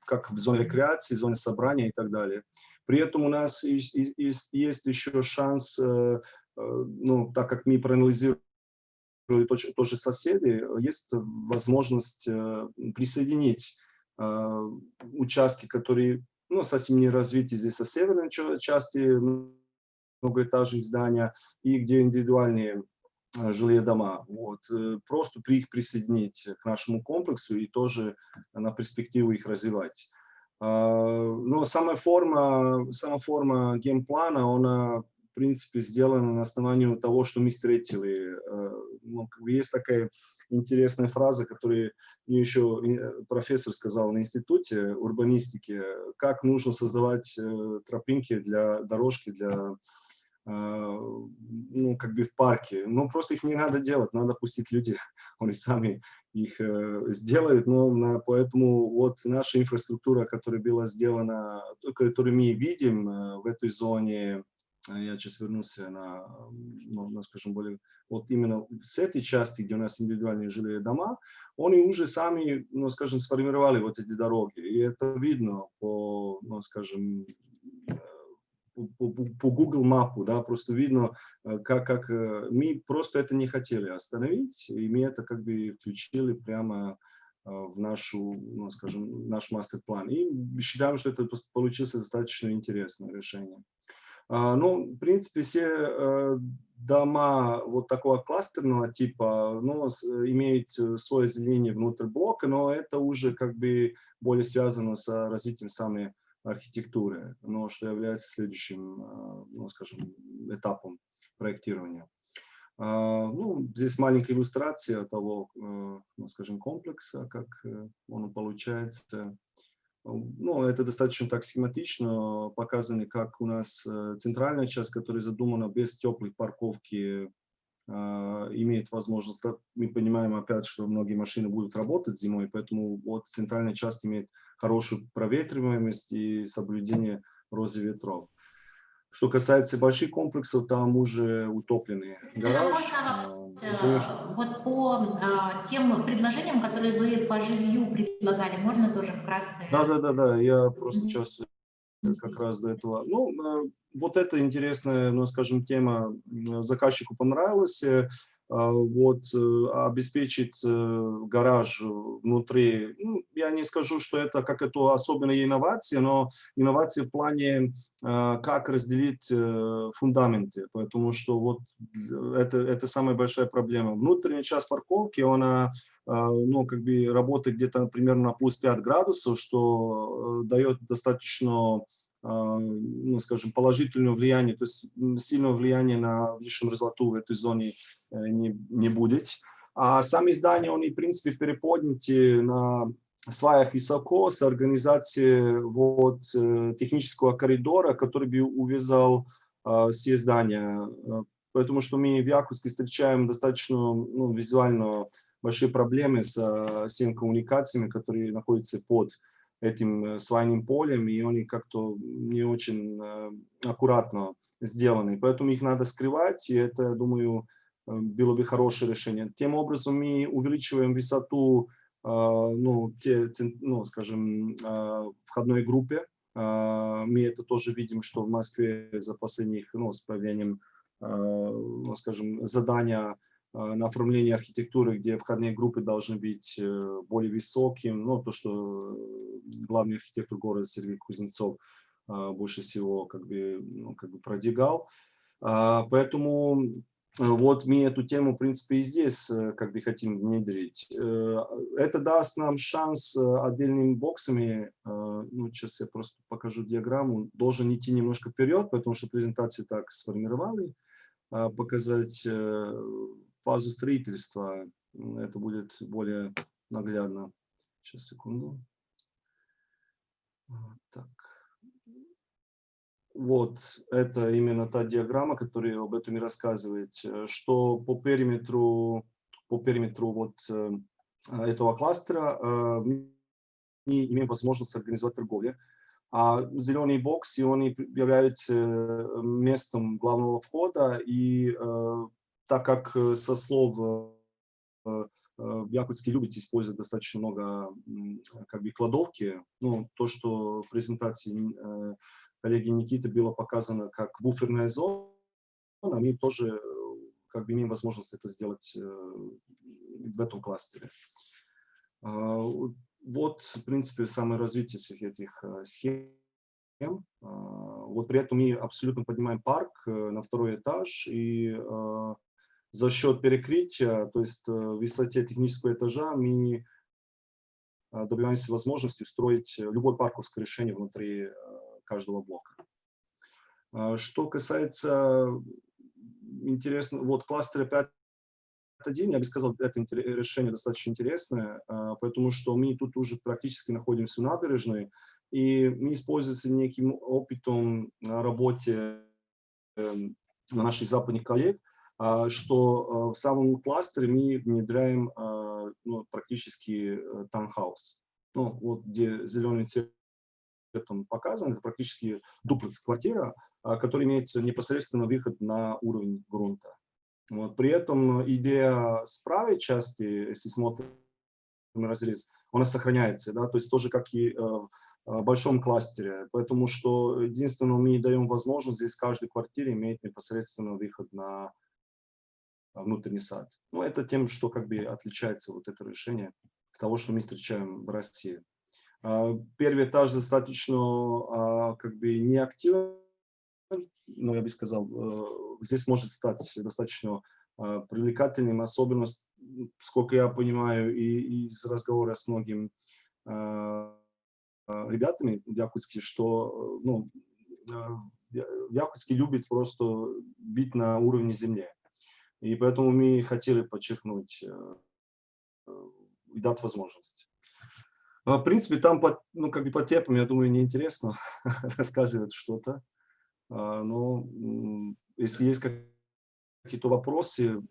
как в зоне рекреации, зоне собрания и так далее. При этом у нас есть еще шанс, ну, так как мы проанализировали тоже соседи, есть возможность присоединить участки, которые, ну, совсем не развиты здесь со северной части многоэтажных зданий и где индивидуальные жилые дома. Вот. Просто их присоединить к нашему комплексу и тоже на перспективу их развивать. Но сама форма геймплана, она, в принципе, сделана на основании того, что мы встретили. Ну, как бы есть такая интересная фраза, которую мне еще профессор сказал на институте урбанистики, как нужно создавать тропинки дорожки для ну, как бы в парке. Ну, просто их не надо делать, надо пустить людей, они сами их сделают. Но поэтому вот наша инфраструктура, которая была сделана, которую мы видим в этой зоне, я сейчас вернулся ну, скажем, более, вот именно с этой части, где у нас индивидуальные жилые дома, они уже сами, ну, скажем, сформировали вот эти дороги. И это видно по, ну, скажем, по Google мапу, да, просто видно, как мы просто это не хотели остановить, и мы это как бы включили прямо в нашу, ну, скажем, наш мастер-план. И считаем, что это получилось достаточно интересное решение. Ну, в принципе, все дома вот такого кластерного типа, ну, имеют свое озеленение внутрь блока, но это уже как бы более связано с развитием самой архитектуры, но что является следующим, ну, скажем, этапом проектирования. Ну, здесь маленькая иллюстрация того, ну, скажем, комплекса, как он получается. Ну, это достаточно так схематично показано, как у нас центральная часть, которая задумана без теплой парковки, имеет возможность, мы понимаем опять, что многие машины будут работать зимой, поэтому вот центральная часть имеет хорошую проветриваемость и соблюдение рози ветров. Что касается больших комплексов, там уже утопленный гараж. Вот по тем предложениям, которые вы по жилью предлагали, можно тоже вкратце? Да, я просто сейчас как раз до этого. Ну, вот эта интересная, ну, скажем, тема заказчику понравилась. Вот обеспечить гараж внутри, ну, я не скажу, что это как это особенная инновация, но инновация в плане, как разделить фундаменты, потому что вот это самая большая проблема. Внутренняя часть парковки, она ну, как бы работает где-то примерно на плюс 5 градусов, что дает достаточно, ну, скажем, положительное влияние, то есть сильного влияния на внешнюю мерзлоту в этой зоне не будет. А сами здания, они, в принципе, переподняты на сваях высоко с организацией вот, технического коридора, который бы увязал все здания. Потому что мы в Якутске встречаем достаточно, ну, визуально большие проблемы с всеми коммуникациями, которые находятся под этим свайным полем, и они как-то не очень аккуратно сделаны. Поэтому их надо скрывать, и это, думаю, было бы хорошее решение. Тем образом мы увеличиваем высоту, ну, скажем, входной группе. Мы это тоже видим, что в Москве за последних, ну, с появлением, ну, скажем, задания на оформление архитектуры, где входные группы должны быть более высоким. Ну, то, что главный архитектор города Сергей Кузнецов больше всего как бы продвигал. Поэтому вот мы эту тему, в принципе, и здесь как бы хотим внедрить. Это даст нам шанс отдельными боксами, ну, сейчас я просто покажу диаграмму, должен идти немножко вперед, потому что презентацию так сформировали, показать фазу строительства, это будет более наглядно. Сейчас, секунду. Так. Вот, это именно та диаграмма, которая об этом и рассказывает, что по периметру вот этого кластера мы имеем возможность организовать торговлю. А зеленые боксы, они являются местом главного входа, и так как со слов в Якутске любят использовать достаточно много как бы кладовки, ну, то, что в презентации коллеги Никиты было показано как буферная зона, мы тоже как бы имеем возможность это сделать в этом кластере. Вот, в принципе, самое развитие всех этих схем. Вот при этом мы абсолютно поднимаем парк на второй этаж, и за счет перекрытия, то есть в высоте технического этажа, мы добиваемся возможности устроить любое парковское решение внутри каждого блока. Что касается интересного, вот кластера 5.1, я бы сказал, это решение достаточно интересное, потому что мы тут уже практически находимся в набережной, и мы используемся неким опытом на работе наших западных коллег, что в самом кластере мы внедряем практически таунхаус. Ну, вот где зеленый цвет показан, это практически дуплекс-квартира, который имеет непосредственно выход на уровень грунта. Вот. При этом идея с правой части, если смотрим разрез, она сохраняется, да, то есть тоже как и в большом кластере, потому что единственное, мы даем возможность здесь каждой квартире иметь непосредственно выход на внутренний сад. Но это тем, что как бы отличается вот это решение от того, что мы встречаем в России. Первый этаж достаточно как бы неактивен, но я бы сказал, здесь может стать достаточно привлекательным, особенно, сколько я понимаю, и из разговора с многими ребятами в Якутске, что в Якутске любят просто бить на уровне земли. И поэтому мы хотели подчеркнуть и дать возможность. В принципе, там как бы по тепам, я думаю, неинтересно рассказывать что-то. Но если есть какие-то вопросы,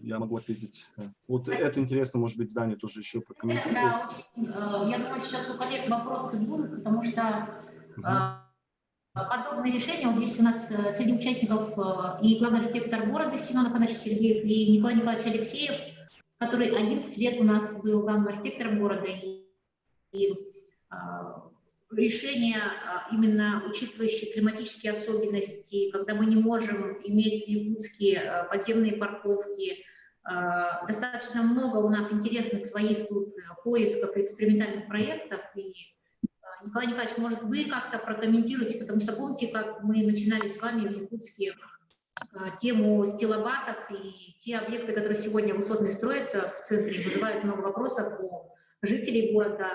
я могу ответить. Вот это интересно, может быть, здание тоже еще прокомментирует. Да, я думаю, сейчас у коллег вопросы будут, потому что подобные решения, вот здесь у нас среди участников и главный архитектор города Семен Афанасьевич Сергеев, и Николай Николаевич Алексеев, который 11 лет у нас был главным архитектором города, и решения, именно учитывающие климатические особенности, когда мы не можем иметь в Якутске подземные парковки, достаточно много у нас интересных своих тут поисков и экспериментальных проектов. И, Николай Николаевич, может, вы как-то прокомментируете, потому что помните, как мы начинали с вами в Якутске тему стилобатов, и те объекты, которые сегодня высотные строятся в центре, вызывают много вопросов у жителей города.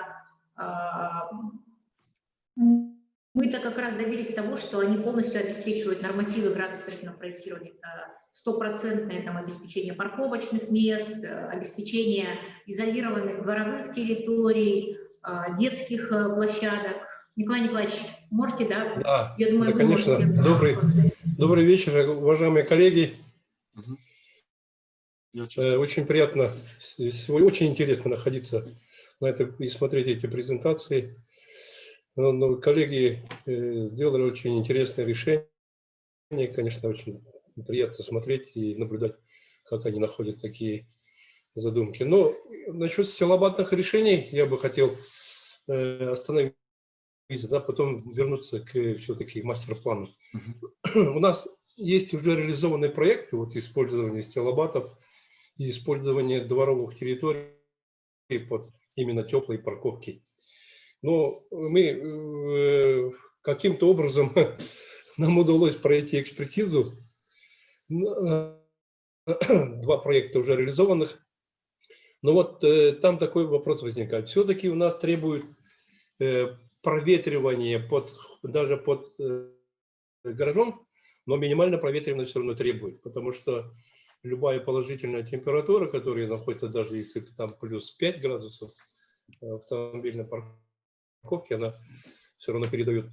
Мы-то как раз добились того, что они полностью обеспечивают нормативы градостроительного проектирования. Стопроцентное там обеспечение парковочных мест, обеспечение изолированных дворовых территорий, детских площадок. Николай Николаевич, можете, да? Да, я думаю, да, конечно. Добрый вечер, уважаемые коллеги. Очень приятно, очень интересно находиться на это и смотреть эти презентации. Но коллеги сделали очень интересное решение. Конечно, очень приятно смотреть и наблюдать, как они находят такие задумки. Но насчет стилобатных решений я бы хотел остановиться, да, потом вернуться к все-таки мастер-плану. У нас есть уже реализованные проекты вот, использования стилобатов и использования дворовых территорий под именно теплые парковки. Но мы каким-то образом нам удалось пройти экспертизу. 2 проекта уже реализованных. Но вот там такой вопрос возникает. Все-таки у нас требуют проветривания даже под гаражом, но минимально проветривание все равно требует, потому что любая положительная температура, которая находится даже если там плюс 5 градусов автомобильной парковки, она все равно передает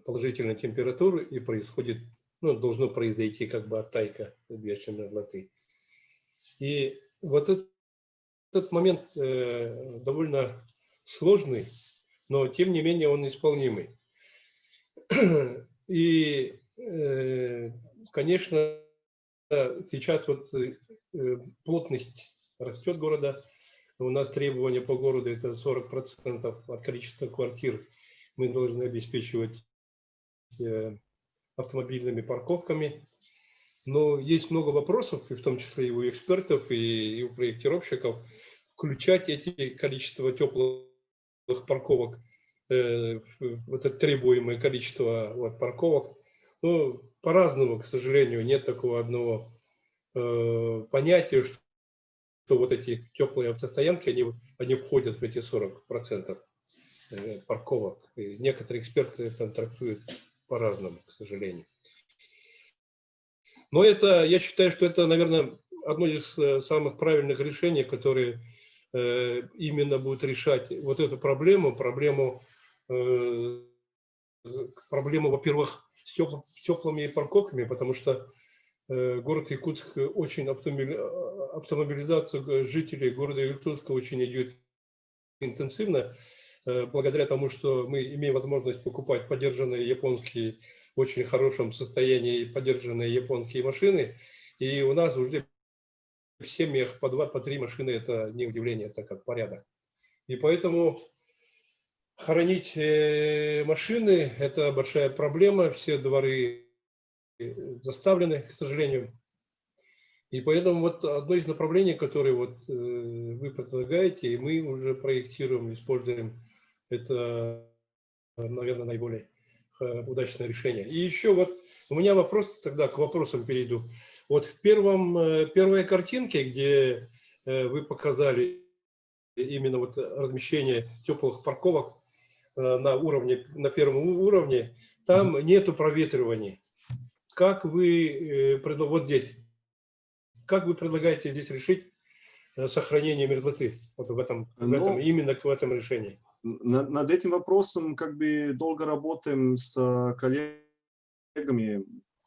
положительную температуру и происходит, должно произойти как бы оттайка обещанной мерзлоты. И вот этот момент довольно сложный, но тем не менее он исполнимый. И, конечно, сейчас вот плотность растет города. У нас требования по городу – это 40% от количества квартир мы должны обеспечивать автомобильными парковками. Но есть много вопросов, и в том числе и у экспертов, и у проектировщиков, включать эти количество теплых парковок, вот это требуемое количество вот, парковок. Ну, по-разному, к сожалению, нет такого одного понятия, вот эти теплые автостоянки, они входят в эти 40% парковок. И некоторые эксперты там трактуют по-разному, к сожалению. Но это, я считаю, что это, наверное, одно из самых правильных решений, которые именно будут решать вот эту проблему, во-первых, с теплыми парковками, потому что город Якутск очень автомобилизация жителей города Якутска очень идет интенсивно, благодаря тому, что мы имеем возможность покупать подержанные японские, в очень хорошем состоянии подержанные японские машины, и у нас уже в семьях по 2, по 3 машины, это не удивление, это как порядок. И поэтому хоронить машины – это большая проблема, все дворы заставлены, к сожалению. И поэтому вот одно из направлений, которое вот вы предлагаете, и мы уже проектируем, используем, это, наверное, наиболее удачное решение. И еще вот у меня вопрос, тогда к вопросам перейду. Вот в первой картинке, где вы показали именно вот размещение теплых парковок на первом уровне, там нету проветривания. Как вы, вот здесь, как вы предлагаете здесь решить сохранение мерзлоты вот именно в этом решении? Над этим вопросом как бы долго работаем с коллегами,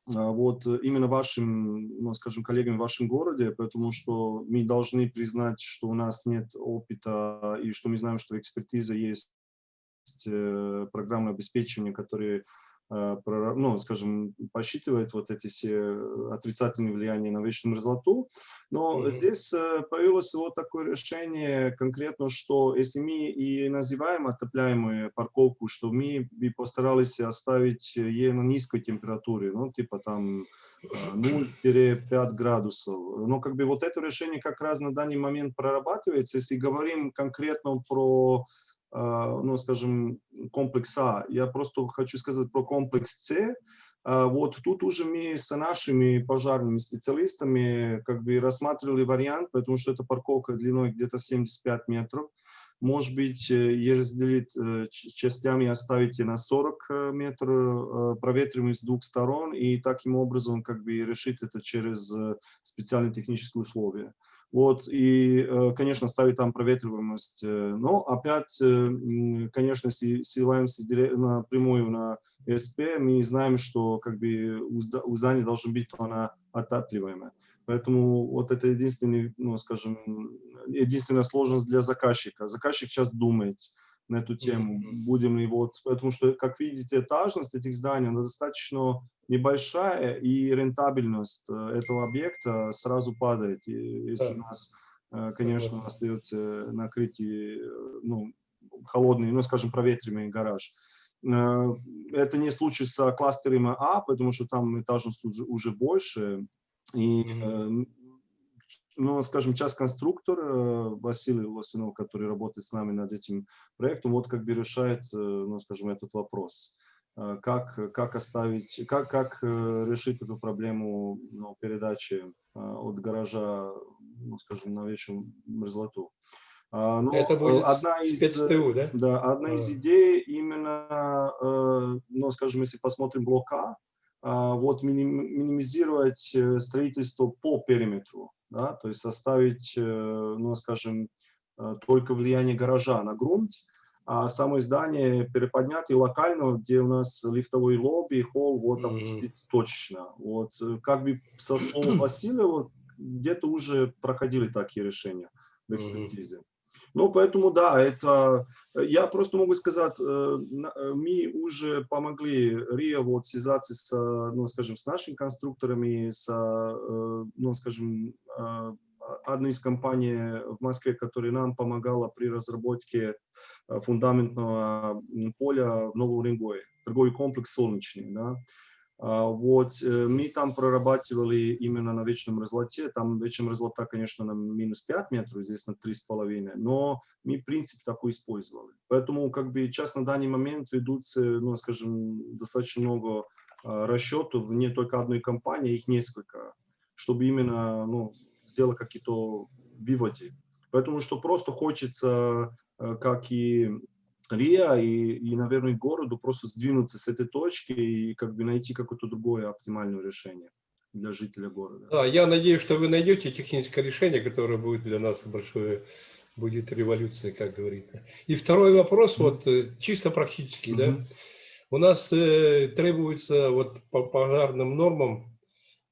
вот именно вашим, ну, скажем, коллегами в вашем городе, потому что мы должны признать, что у нас нет опыта и что мы знаем, что экспертиза есть, программное обеспечение, которые, ну, скажем, посчитывает вот эти все отрицательные влияния на вечную мерзлоту. Но здесь появилось вот такое решение конкретно, что если мы и называем отопляемую парковку, что мы бы постарались оставить ее на низкой температуре, ну, типа там 0-5 градусов. Но как бы вот это решение как раз на данный момент прорабатывается. Если говорим конкретно про, ну, скажем, комплекс А, я просто хочу сказать про комплекс С. Вот тут уже мы с нашими пожарными специалистами как бы рассматривали вариант, потому что эта парковка длиной где-то 75 метров. Может быть, ее разделить частями, оставить на 40 метров, проветриваем с двух сторон, и таким образом как бы решить это через специальные технические условия. Вот, и, конечно, ставить там проветриваемость, но опять, конечно, ссылаемся напрямую на СП, мы знаем, что как бы у здания должна быть она отапливаемая. Поэтому вот это единственный, ну, скажем, единственная сложность для заказчика. Заказчик сейчас думает на эту тему, будем ли вот, потому что, как видите, этажность этих зданий, она достаточно небольшая, и рентабельность этого объекта сразу падает, если у нас, конечно, остается накрытие, ну, холодный, ну, скажем, проветриваемый гараж. Это не случай с кластером А, потому что там этажность уже больше. И, ну, скажем, конструктор Василий Лосинов, который работает с нами над этим проектом, вот как бы решает, ну, скажем, этот вопрос. Как оставить, как решить эту проблему, ну, передачи от гаража, ну, скажем, на вечную мерзлоту. Но это будет одна из, спец-ТУ, да? Да, одна из идей именно, ну, скажем, если посмотрим блок А, вот минимизировать строительство по периметру, да, то есть оставить, ну, скажем, только влияние гаража на грунт, а само здание переподнять и локально, где у нас лифтовой лобби, холл, вот опустить точечно. Вот как бы со слов Василия, где-то уже проходили такие решения в экспертизе. Ну, поэтому, да, это, я просто могу сказать, мы уже помогли РИА вот связаться с, ну, скажем, с нашими конструкторами, с, ну, скажем, одной из компаний в Москве, которая нам помогала при разработке фундаментного поля в Новоуренгое, торговый комплекс «Солнечный», да. Вот, мы там прорабатывали именно на вечном мерзлоте, там вечная мерзлота, конечно, на -5 метров, здесь на 3,5, но мы принцип такой использовали. Поэтому, как бы, сейчас на данный момент ведутся, ну, скажем, достаточно много расчетов, не только одной компании, их несколько, чтобы именно, ну, сделать какие-то выводе. Поэтому что просто хочется, как и РИА, и, наверное, городу просто сдвинуться с этой точки и как бы найти какое-то другое оптимальное решение для жителя города. Да, я надеюсь, что вы найдете техническое решение, которое будет для нас большое, будет революцией, как говорится. И второй вопрос, вот чисто практический, да. У нас требуется вот по пожарным нормам,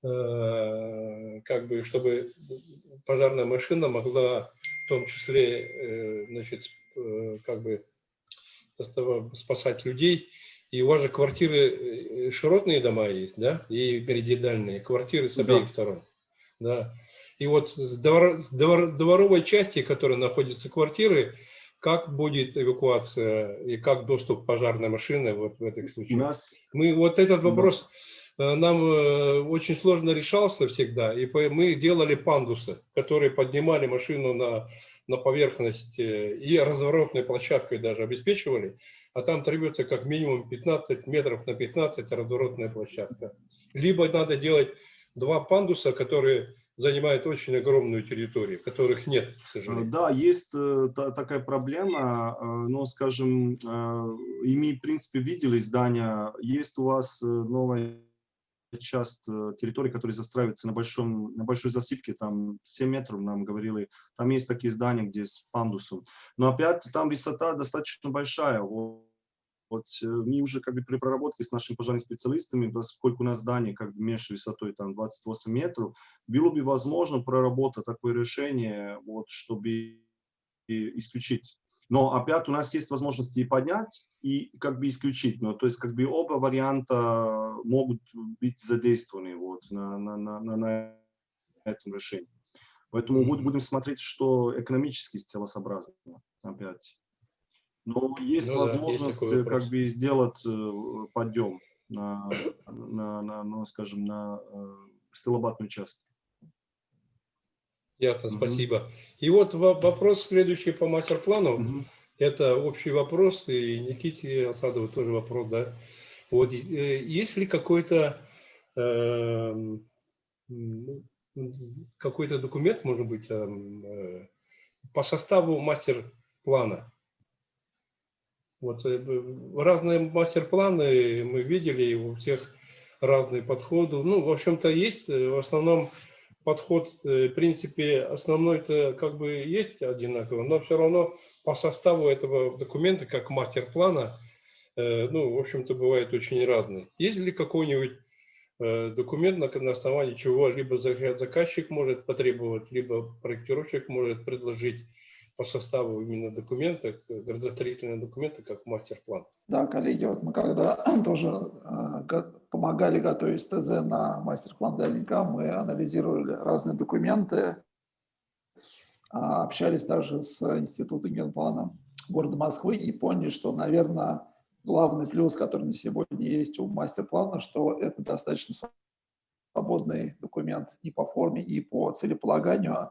как бы, чтобы пожарная машина могла в том числе, значит, как бы спасать людей. И у вас же квартиры, широтные дома есть, да, и меридианальные, квартиры с обеих сторон. Да. И вот с дворовой части, которая находится квартиры, как будет эвакуация и как доступ пожарной машины вот в этих случаях? Мы вот этот вопрос нам очень сложно решался всегда, и мы делали пандусы, которые поднимали машину на поверхность и разворотной площадкой даже обеспечивали, а там требуется как минимум 15 метров на 15 разворотная площадка. Либо надо делать 2 пандуса, которые занимают очень огромную территорию, которых нет, к сожалению. Да, есть такая проблема, но, скажем, и мы, в принципе, видели здания, есть у вас новая часть территории, которая застраивается на большой засыпке, там 7 метров, нам говорили, там есть такие здания, где с пандусом, но опять там высота достаточно большая. Вот мы уже как бы при проработке с нашими пожарными специалистами, поскольку у нас здание как бы меньше высотой, там 28 метров, было бы возможно проработать такое решение, вот, чтобы исключить. Но опять у нас есть возможность и поднять, и как бы исключить. Но, то есть как бы оба варианта могут быть задействованы вот, на этом решении. Поэтому будем смотреть, что экономически целесообразно опять. Но есть возможность есть как бы сделать подъем скажем, на стилобатную часть. Ясно, спасибо. И вот вопрос следующий по мастер-плану. Это общий вопрос, и Никите Асадову тоже вопрос, да. Вот есть ли какой-то документ, может быть, по составу мастер-плана? Вот разные мастер-планы мы видели, у всех разные подходы. Ну, в общем-то, есть в основном подход, в принципе, основной-то как бы есть одинаковый, но все равно по составу этого документа, как мастер-плана, ну, в общем-то, бывает очень разный. Есть ли какой-нибудь документ, на основании чего либо заказчик может потребовать, либо проектировщик может предложить по составу именно документа, градостроительного документа, как мастер-план? Да, коллеги, вот мы когда тоже помогали готовить ТЗ на мастер-план для ЛНК, мы анализировали разные документы, общались также с Институтом генплана города Москвы и поняли, что, наверное, главный плюс, который на сегодня есть у мастер-плана, что это достаточно свободный документ и по форме, и по целеполаганию.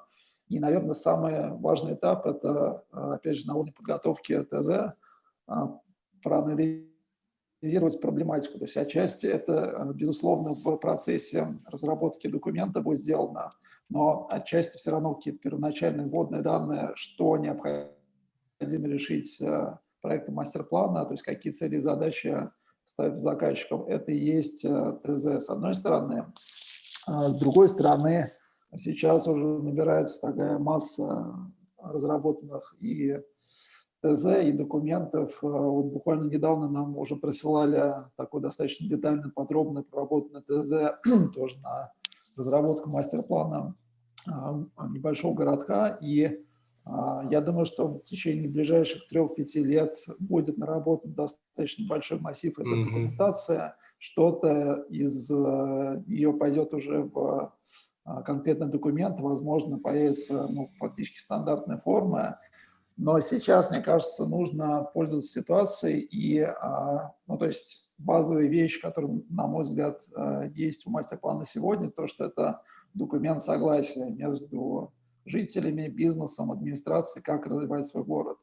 И, наверное, самый важный этап – это, опять же, на уровне подготовки ТЗ, проанализировать проблематику. То есть отчасти это, безусловно, в процессе разработки документа будет сделано, но отчасти все равно какие-то первоначальные вводные данные, что необходимо решить проектом мастер-плана, то есть какие цели и задачи ставятся заказчиком. Это и есть ТЗ с одной стороны. С другой стороны, сейчас уже набирается такая масса разработанных и ТЗ, и документов. Вот буквально недавно нам уже присылали такой достаточно детальный, подробный, проработанный ТЗ тоже на разработку мастер-плана небольшого городка. И я думаю, что в течение ближайших 3-5 лет будет наработан достаточно большой массив этой документации. Что-то из нее пойдет уже в конкретный документ, возможно, появится фактически стандартная форма. Но сейчас, мне кажется, нужно пользоваться ситуацией и, то есть базовые вещи, которые, на мой взгляд, есть у мастер-плана сегодня, то, что это документ согласия между жителями, бизнесом, администрацией, как развивать свой город.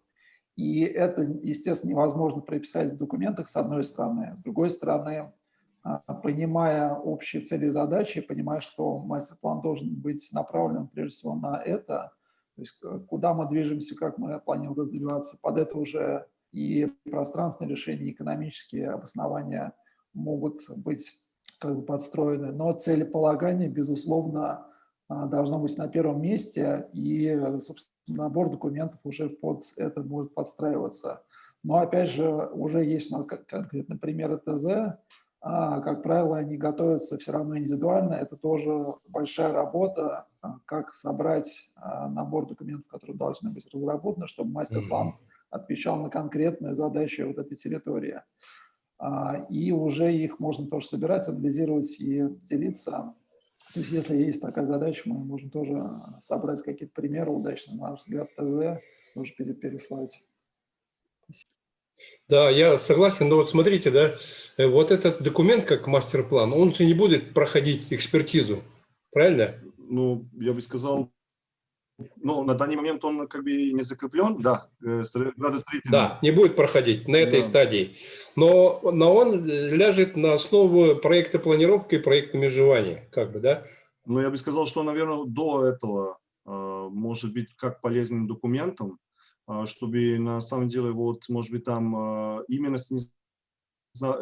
И это, естественно, невозможно прописать в документах, с одной стороны. С другой стороны, понимая общие цели и задачи, понимая, что мастер-план должен быть направлен прежде всего на это, То есть куда мы движемся, как мы планируем развиваться. Под это уже и пространственные решения, и экономические обоснования могут быть как бы подстроены. Но целеполагание, безусловно, должно быть на первом месте, и, собственно, набор документов уже под это может подстраиваться. Но, опять же, уже есть у нас конкретный пример ТЗ. Как правило, они готовятся все равно индивидуально. Это тоже большая работа, как собрать набор документов, которые должны быть разработаны, чтобы мастер-план отвечал на конкретные задачи вот этой территории. И уже их можно тоже собирать, анализировать и делиться. То есть если есть такая задача, мы можем тоже собрать какие-то примеры удачные, на наш взгляд, ТЗ, тоже переслать. Да, я согласен, но вот смотрите, да, вот этот документ как мастер-план, он же не будет проходить экспертизу, правильно? Ну, я бы сказал, ну, на данный момент он как бы не закреплен, да, градостроительный. Да, не будет проходить на этой стадии, но он ляжет на основу проекта планировки и проекта межевания, как бы, да? Но я бы сказал, что, наверное, до этого может быть как полезным документом, чтобы на самом деле, вот, может быть, там именно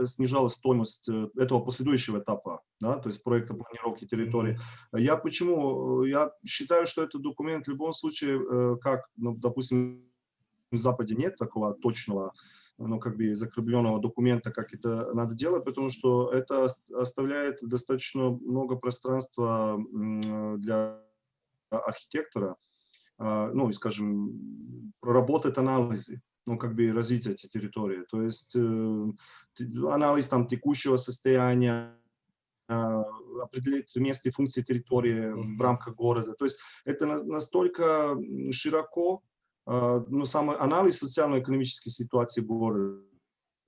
снижалась стоимость этого последующего этапа, да, то есть проекта планировки территории. Я считаю, что этот документ в любом случае, как, ну, допустим, в Западе нет такого точного, ну, как бы закрепленного документа, как это надо делать, потому что это оставляет достаточно много пространства для архитектора, ну, и, скажем, проработать анализы, ну, как бы развить эти территории. То есть анализ там текущего состояния, определить место и функции территории в рамках города. То есть это настолько широко, ну, самый анализ социально-экономической ситуации города.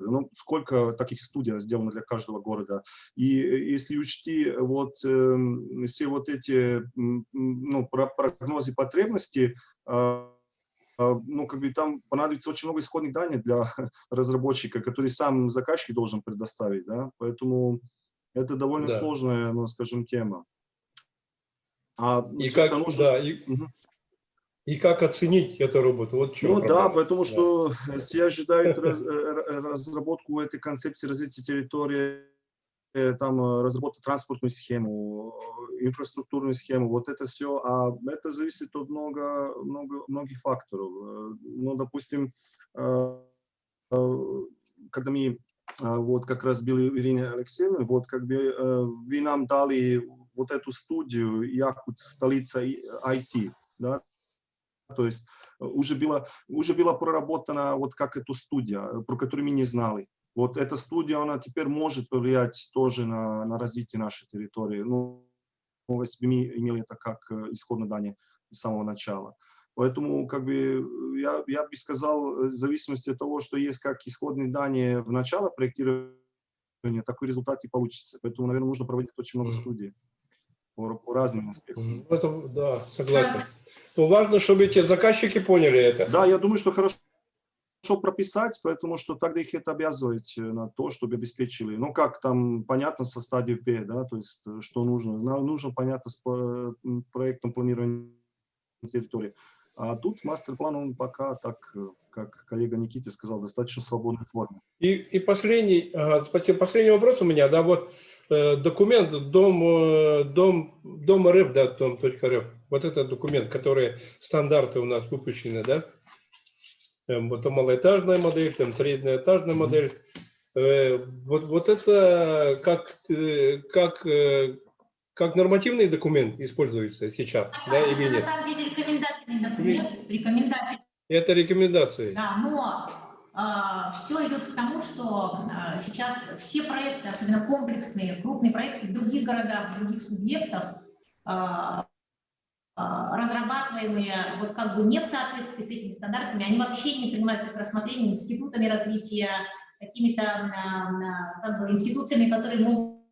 Ну, сколько таких студий сделано для каждого города. И если учти вот все вот эти, ну, прогнозы потребностей, ну, как бы там понадобится очень много исходных данных для разработчика, который сам заказчик должен предоставить, да, поэтому это довольно сложная, ну, скажем, тема. И как, да, и как оценить эту работу? Вот в чем проблема. Да, потому что все ожидают разработку этой концепции развития территории, там разработать транспортную схему, инфраструктурную схему, вот это все, а это зависит от многих факторов. Ну, допустим, когда мы вот как раз были Ирине Алексеевной, вот как бы вы нам дали вот эту студию Якут, столица IT, да, то есть уже была проработана вот как эту студию, про которую мы не знали. Вот эта студия, она теперь может повлиять тоже на развитие нашей территории. Ну, если бы мы имели это как исходное данные с самого начала. Поэтому, как бы, я бы сказал, в зависимости от того, что есть как исходные данные в начало проектирования, такой результат и получится. Поэтому, наверное, нужно проводить очень много студий по разным аспектам. Это, да, согласен. Но важно, чтобы эти заказчики поняли это. Да, я думаю, что хорошо прописать, потому что тогда их это обязывает на то, чтобы обеспечили. Ну, как там, понятно, со стадии П, да, то есть, что нужно. Нужно, понятно, с проектом планирования территории. А тут мастер-план, он пока так, как коллега Никита сказал, достаточно свободной форме. И последний вопрос у меня, да, вот документ дом.рф, да, дом.рф, вот этот документ, который стандарты у нас выпущены, да, вот малоэтажная модель, там среднеэтажная модель, вот это как нормативный документ используется сейчас, да, или нет? На самом деле рекомендательный документ, Это рекомендации. Да, но все идет к тому, что сейчас все проекты, особенно комплексные, крупные проекты в других городах, в других субъектах, разрабатываемые вот как бы не в соответствии с этими стандартами, они вообще не принимаются к рассмотрению институтами развития, какими-то как бы институциями, которые могут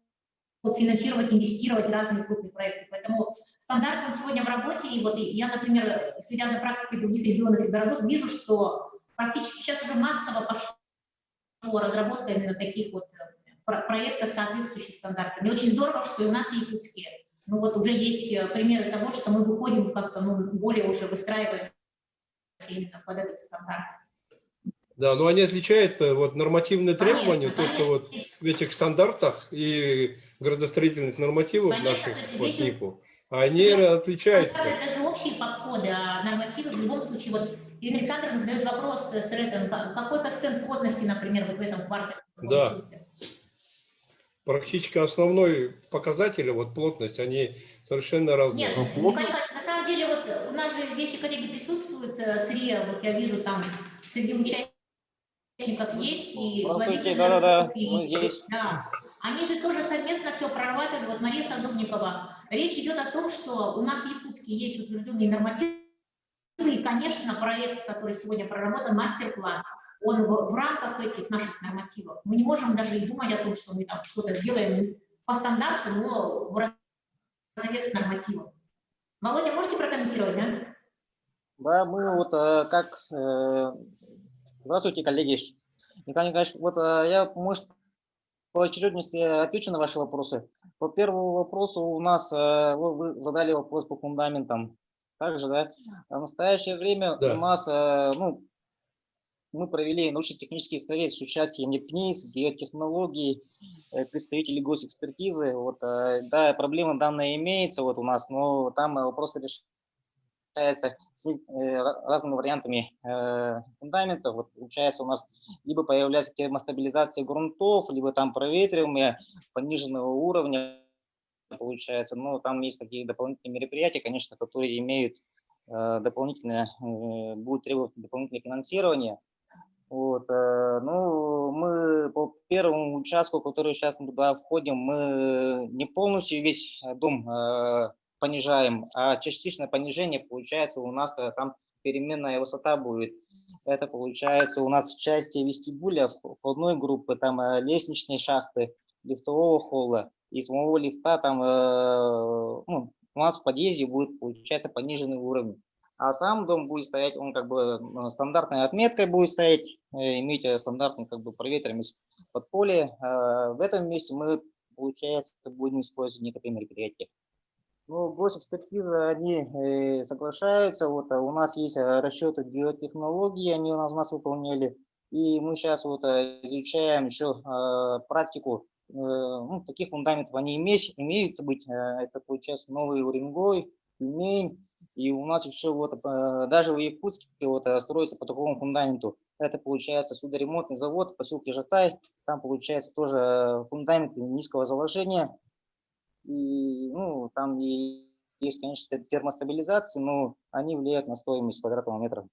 финансировать, инвестировать в разные крупные проекты. Поэтому стандарт он сегодня в работе, и вот я, например, следя за практикой других регионов и городов, вижу, что практически сейчас уже массово пошла разработка именно таких вот проектов, соответствующих стандартам. И очень здорово, что и у нас в Якутске Ну вот уже есть примеры того, что мы выходим как-то, ну, более уже выстраивать именно под этот стандарт. Да, но они отличают вот нормативные требования, Конечно, то, что вот конечно. в этих стандартах и градостроительных нормативах Конечно, наших то есть по здесь СНИПу, они стандарты отличаются. это же общие подходы, а нормативы в любом случае. Вот Ирина Александровна задает вопрос с Ретом, какой коэффициент плотности, например, вот в этом квартале Да, получился? практически основной показатель, вот плотность, они совершенно разные. Нет, Николай Николаевич, на самом деле, вот у нас же здесь и коллеги присутствуют с РИА, вот я вижу там среди участников есть, и Владимир Здравствуйте, да-да-да, Жирков, мы и здесь. да, они же тоже совместно все прорабатывали, вот Мария Садовникова. Речь идет о том, что у нас в Якутске есть утвержденные нормативы, и, конечно, проект, который сегодня проработан, мастер-план, он в рамках этих наших нормативов. Мы не можем даже и думать о том, что мы там что-то сделаем по стандарту, но в разрез нормативов. Володя, можете прокомментировать, да? Да, мы вот здравствуйте, коллеги. Николай Николаевич, вот я, может, по очередности отвечу на ваши вопросы. По первому вопросу у нас, вы задали вопрос по фундаментам. Также, да, в настоящее время Да. у нас, ну, мы провели научно-технический совет с участием НИПНИС, биотехнологий, представителей госэкспертизы. Вот, да, проблема данная имеется вот у нас, но там вопрос решается разными вариантами фундаментов. Вот, получается, у нас либо появляется термостабилизация грунтов, либо там проветривание пониженного уровня, получается. Но там есть такие дополнительные мероприятия, конечно, которые имеют дополнительное, будут требовать дополнительное финансирование. Вот, ну, мы по первому участку, который сейчас мы туда входим, мы не полностью весь дом понижаем, а частичное понижение, получается, у нас там переменная высота будет. Это получается у нас в части вестибюля, входной группы, там лестничные шахты, лифтового холла и самого лифта, там ну, у нас в подъезде будет, получается, пониженный уровень. А сам дом будет стоять, он как бы стандартной отметкой будет стоять, иметь стандартную как бы проветриваемость подполья. В этом месте мы, получается, будем использовать некоторые мероприятия. Ну, госэкспертиза, они соглашаются, вот у нас есть расчеты биотехнологий, они у нас выполняли, и мы сейчас вот изучаем еще практику, ну, таких фундаментов, они имеются быть, это получается Новый Уренгой, Тюмень, и у нас еще вот даже в Якутске вот строится по такому фундаменту, это получается судоремонтный завод в поселке Жатай, там получается тоже фундамент низкого заложения. И, ну, там и есть, конечно, термостабилизации, но они влияют на стоимость квадратного метра.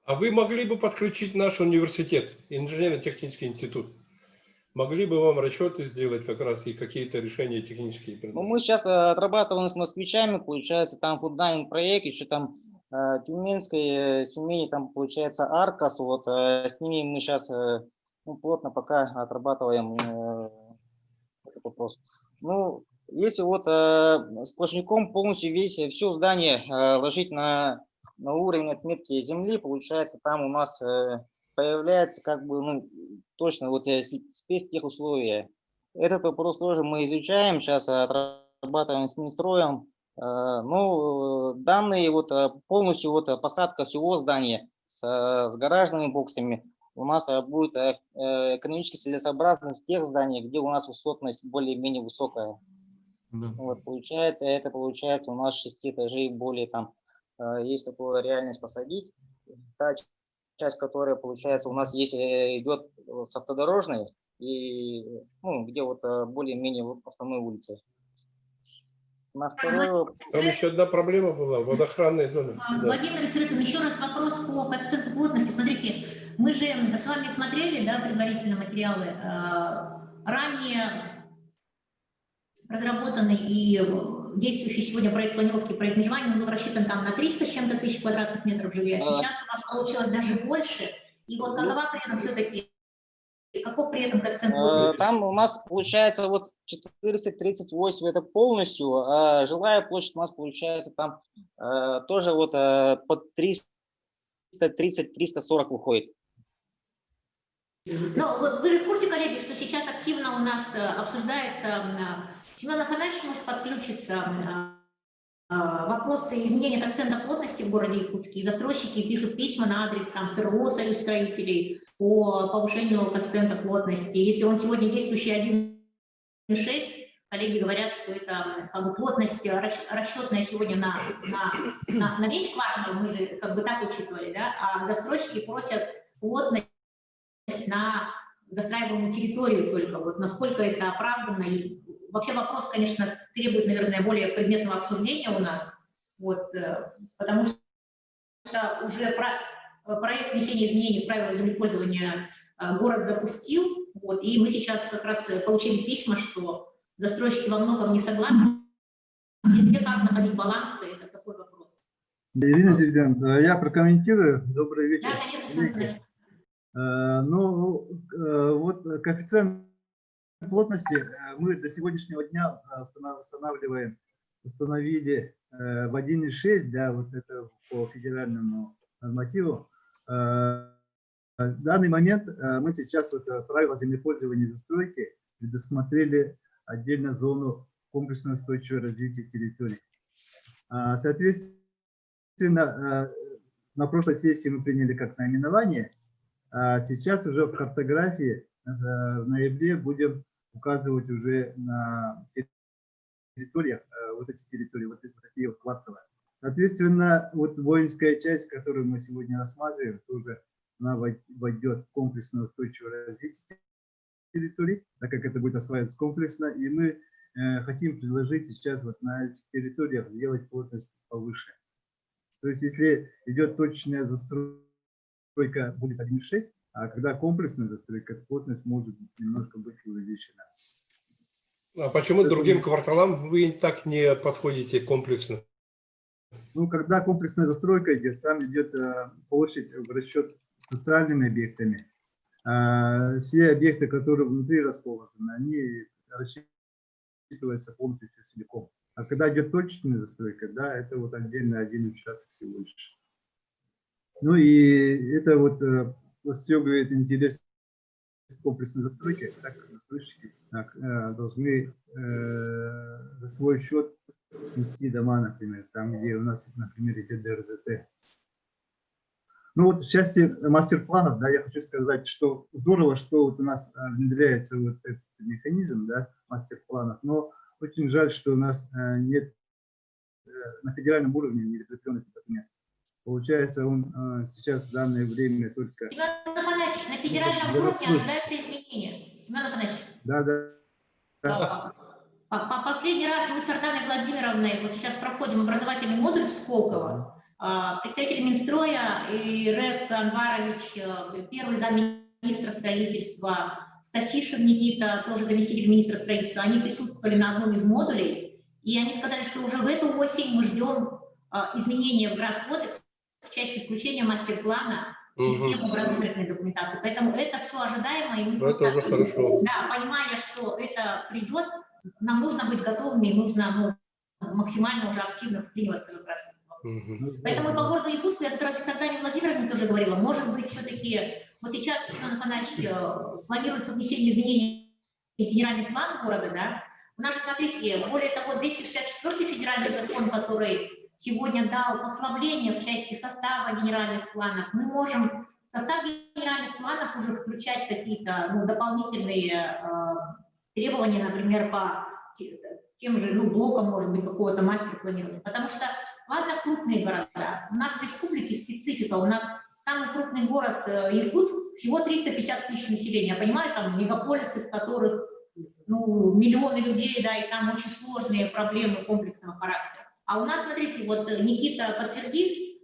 А вы могли бы подключить наш университет, инженерно-технический институт? Могли бы вам расчеты сделать как раз и какие-то решения технические Ну, предложить? мы сейчас отрабатываем с москвичами, получается, там фундамент проект, еще там Тюменской семьи, там получается Аркас, вот с ними мы сейчас ну, плотно пока отрабатываем этот вопрос. Ну, если вот сплошняком полностью все здание ложить на уровень отметки земли, получается, там у нас появляется как бы, ну, точно вот спецтехусловия. Этот вопрос тоже мы изучаем, сейчас отрабатываем с Минстроем. Ну, данные вот полностью вот посадка всего здания с гаражными боксами у нас будет экономически целесообразно в тех зданиях, где у нас высотность более-менее высокая. Да. Вот, получается, это получается у нас 6 этажей более там, есть такая реальность посадить. Та часть, которая, получается, у нас есть, идет с автодорожной, и, ну, где вот более-менее в основной улице. На вторую... Там еще одна проблема была, водоохранная зона. Владимир Сырыкин, еще раз вопрос по коэффициенту плотности. Смотрите, мы же с вами смотрели, да, предварительно материалы, ранее разработанный и действующий сегодня проект планировки, проект межевания, он был рассчитан там на 300 с чем-то тысяч квадратных метров жилья. Сейчас у нас получилось даже больше. И вот какова при этом все-таки, каков при этом коэффициент плотности? Там у нас получается вот 438 это полностью, а жилая площадь у нас получается там тоже вот под 330-340 выходит. Но вы же в курсе, коллеги, что сейчас активно у нас обсуждается, Семен Афанасьевич может подключиться, вопросы изменения коэффициента плотности в городе Якутске. И застройщики пишут письма на адрес там, СРО, Союз строителей, по повышению коэффициента плотности. Если он сегодня действующий 1,6, коллеги говорят, что это как бы плотность расчетная сегодня на весь квартал, мы же как бы так учитывали, да, а застройщики просят плотность на застраиваемую территорию только. Вот насколько это оправданно. И вообще вопрос, конечно, требует, наверное, более предметного обсуждения у нас, вот, потому что уже проект внесения изменений в правила землепользования город запустил, вот, и мы сейчас как раз получили письма, что застройщики во многом не согласны. Где как находить балансы, это такой вопрос. Ирина Сергеевна, я прокомментирую. Добрый вечер. Да, конечно, Ну, вот коэффициент плотности мы до сегодняшнего дня установили в 1,6, да, вот это по федеральному нормативу. В данный момент мы сейчас вот правила землепользования и застройки предусмотрели отдельно зону комплексного устойчивого развития территорий. Соответственно, на прошлой сессии мы приняли как наименование, а сейчас уже в картографии в ноябре будем указывать уже на территориях, вот эти территории, вот такие вот кварталы. Соответственно, вот воинская часть, которую мы сегодня рассматриваем, тоже она войдет в комплексное устойчивое развитие территорий, так как это будет осваиваться комплексно, и мы хотим предложить сейчас вот на этих территориях сделать плотность повыше. То есть если идет точечная застройка, будет 1,6, а когда комплексная застройка, плотность может немножко быть увеличена. А почему другим кварталам вы так не подходите комплексно? Ну, когда комплексная застройка идет, там идет площадь в расчет социальными объектами. Все объекты, которые внутри расположены, они рассчитываются полностью целиком. А когда идет точечная застройка, да, это вот отдельно один участок всего лишь. Ну и это вот подстегивает интерес комплексной застройки, так как застройщики должны за свой счет снести дома, например, там, где у нас, например, идет ДРЗТ. Ну вот в части мастер-планов, да, я хочу сказать, что здорово, что вот у нас внедряется вот этот механизм, да, мастер-планов, но очень жаль, что у нас нет на федеральном уровне не закрепленных документов. Получается, он сейчас в данное время только... Семен Афанасьевич, на федеральном уровне ожидаются изменения. Семен Афанасьевич. Да. Последний раз мы с Арданой Владимировной вот сейчас проходим образовательный модуль в Сколково. Представитель Минстроя и Рек Анварович, первый замминистра строительства, Стасишин Никита, тоже заместитель министра строительства, они присутствовали на одном из модулей, и они сказали, что уже в эту осень мы ждем изменения в градкодекс в части включения мастер-плана в систему градостроительной документации. Поэтому это все ожидаемо, и мы просто, это уже хорошо. Да, понимая, что это придет, нам нужно быть готовыми, нужно максимально уже активно вклиниваться как раз. Поэтому и по городу Якутску, я как раз с Арданой Владимировной тоже говорила, может быть, все-таки вот сейчас, Семен Афанасьевич, планируется внесение изменений в федеральный план города, да? У нас же, смотрите, более того, 264-й федеральный закон, который сегодня дал послабление в части состава генеральных планов, мы можем в состав генеральных планов уже включать какие-то дополнительные требования, например, по тем же блокам, может быть, какого-то мастер-планирования, потому что ладно, крупные города. У нас в республике специфика. У нас самый крупный город Иркутск, всего 350 тысяч населения. Я понимаю, там мегаполисы, в которых миллионы людей, да, и там очень сложные проблемы комплексного характера. А у нас, смотрите, вот Никита подтвердит,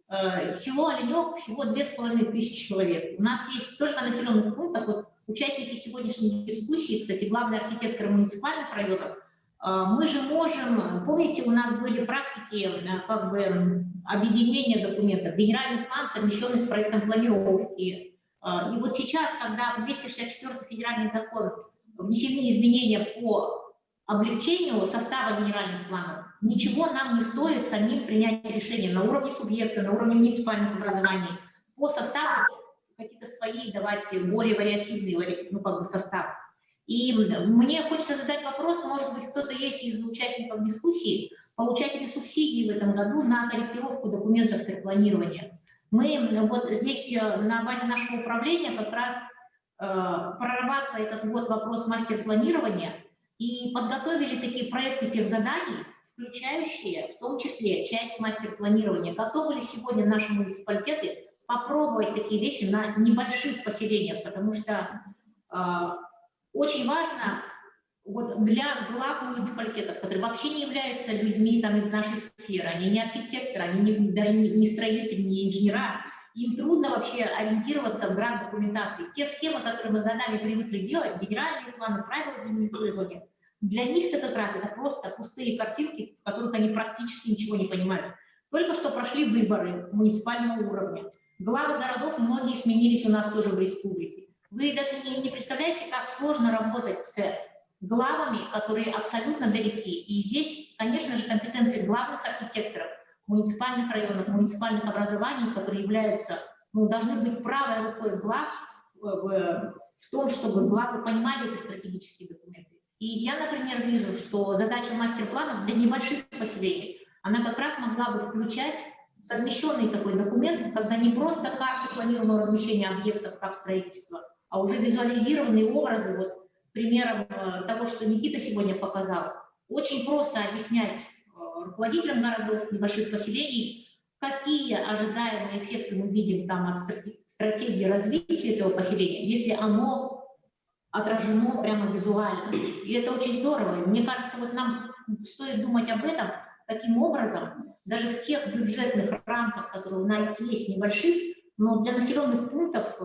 село Оленек всего 2500 человек. У нас есть столько населенных пунктов. Вот участники сегодняшней дискуссии, кстати, главные архитекторы муниципальных районов, мы же можем, помните, у нас были практики как бы объединения документов, генеральный план, совмещенный с проектом планировки. И вот сейчас, когда в 264-й федеральный закон внесены изменения по облегчению состава генеральных планов, ничего нам не стоит самим принять решение на уровне субъекта, на уровне муниципальных образований по составу какие-то свои давать более вариативный, ну, как бы состав. И мне хочется задать вопрос, может быть, кто-то есть из участников дискуссии, получать ли субсидии в этом году на корректировку документов терпланирования. Мы вот здесь на базе нашего управления как раз прорабатывая этот вот вопрос мастер-планирования и подготовили такие проекты тех заданий, включающие в том числе часть мастер-планирования. Готовы ли сегодня наши муниципалитеты попробовать такие вещи на небольших поселениях, потому что очень важно вот для глав муниципалитетов, которые вообще не являются людьми там, из нашей сферы, они не архитекторы, они даже не строители, не инженера, им трудно вообще ориентироваться в грант документации. Те схемы, которые мы годами привыкли делать, генеральные планы, правила землепользования, для них-то как раз это просто пустые картинки, в которых они практически ничего не понимают. Только что прошли выборы муниципального уровня. Главы городов многие сменились у нас тоже в республике. Вы даже не представляете, как сложно работать с главами, которые абсолютно далеки. И здесь, конечно же, компетенции главных архитекторов муниципальных районов, муниципальных образований, которые являются, ну, должны быть правой рукой глав в том, чтобы главы понимали эти стратегические документы. И я, например, вижу, что задача мастер-планов для небольших поселений, она как раз могла бы включать совмещенный такой документ, когда не просто карты планируемого размещения объектов как строительства, а уже визуализированные образы, вот примером того, что Никита сегодня показал, очень просто объяснять руководителям городов, небольших поселений, какие ожидаемые эффекты мы видим там от стратегии развития этого поселения, если оно отражено прямо визуально. И это очень здорово. Мне кажется, вот нам стоит думать об этом таким образом, даже в тех бюджетных рамках, которые у нас есть, небольших, но для населенных пунктов,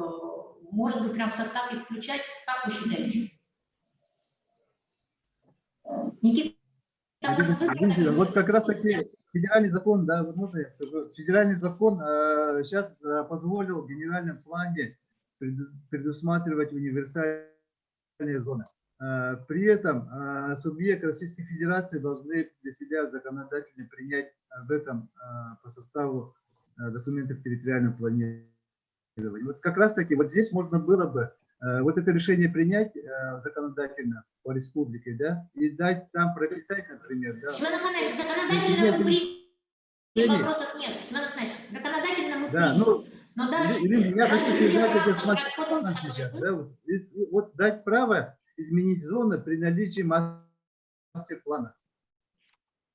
может быть, прям в состав их включать. Как вы считаете? Никита? Вот как раз таки федеральный закон, да, можно я скажу, федеральный закон сейчас позволил в генеральном плане предусматривать универсальные зоны. При этом субъект Российской Федерации должны для себя законодательно принять в этом по составу документов территориального планирования. Вот как раз таки вот здесь можно было бы вот это решение принять законодательно по республике, да, и дать там прописать, например, да. Семен Афанасьевич, законодательно мы приняли, вопросов нет. Семен Афанасьевич, законодательно мы приняли. Ну, но даже я хочу сказать, это сейчас, да, вот дать право изменить зоны при наличии мастер-плана.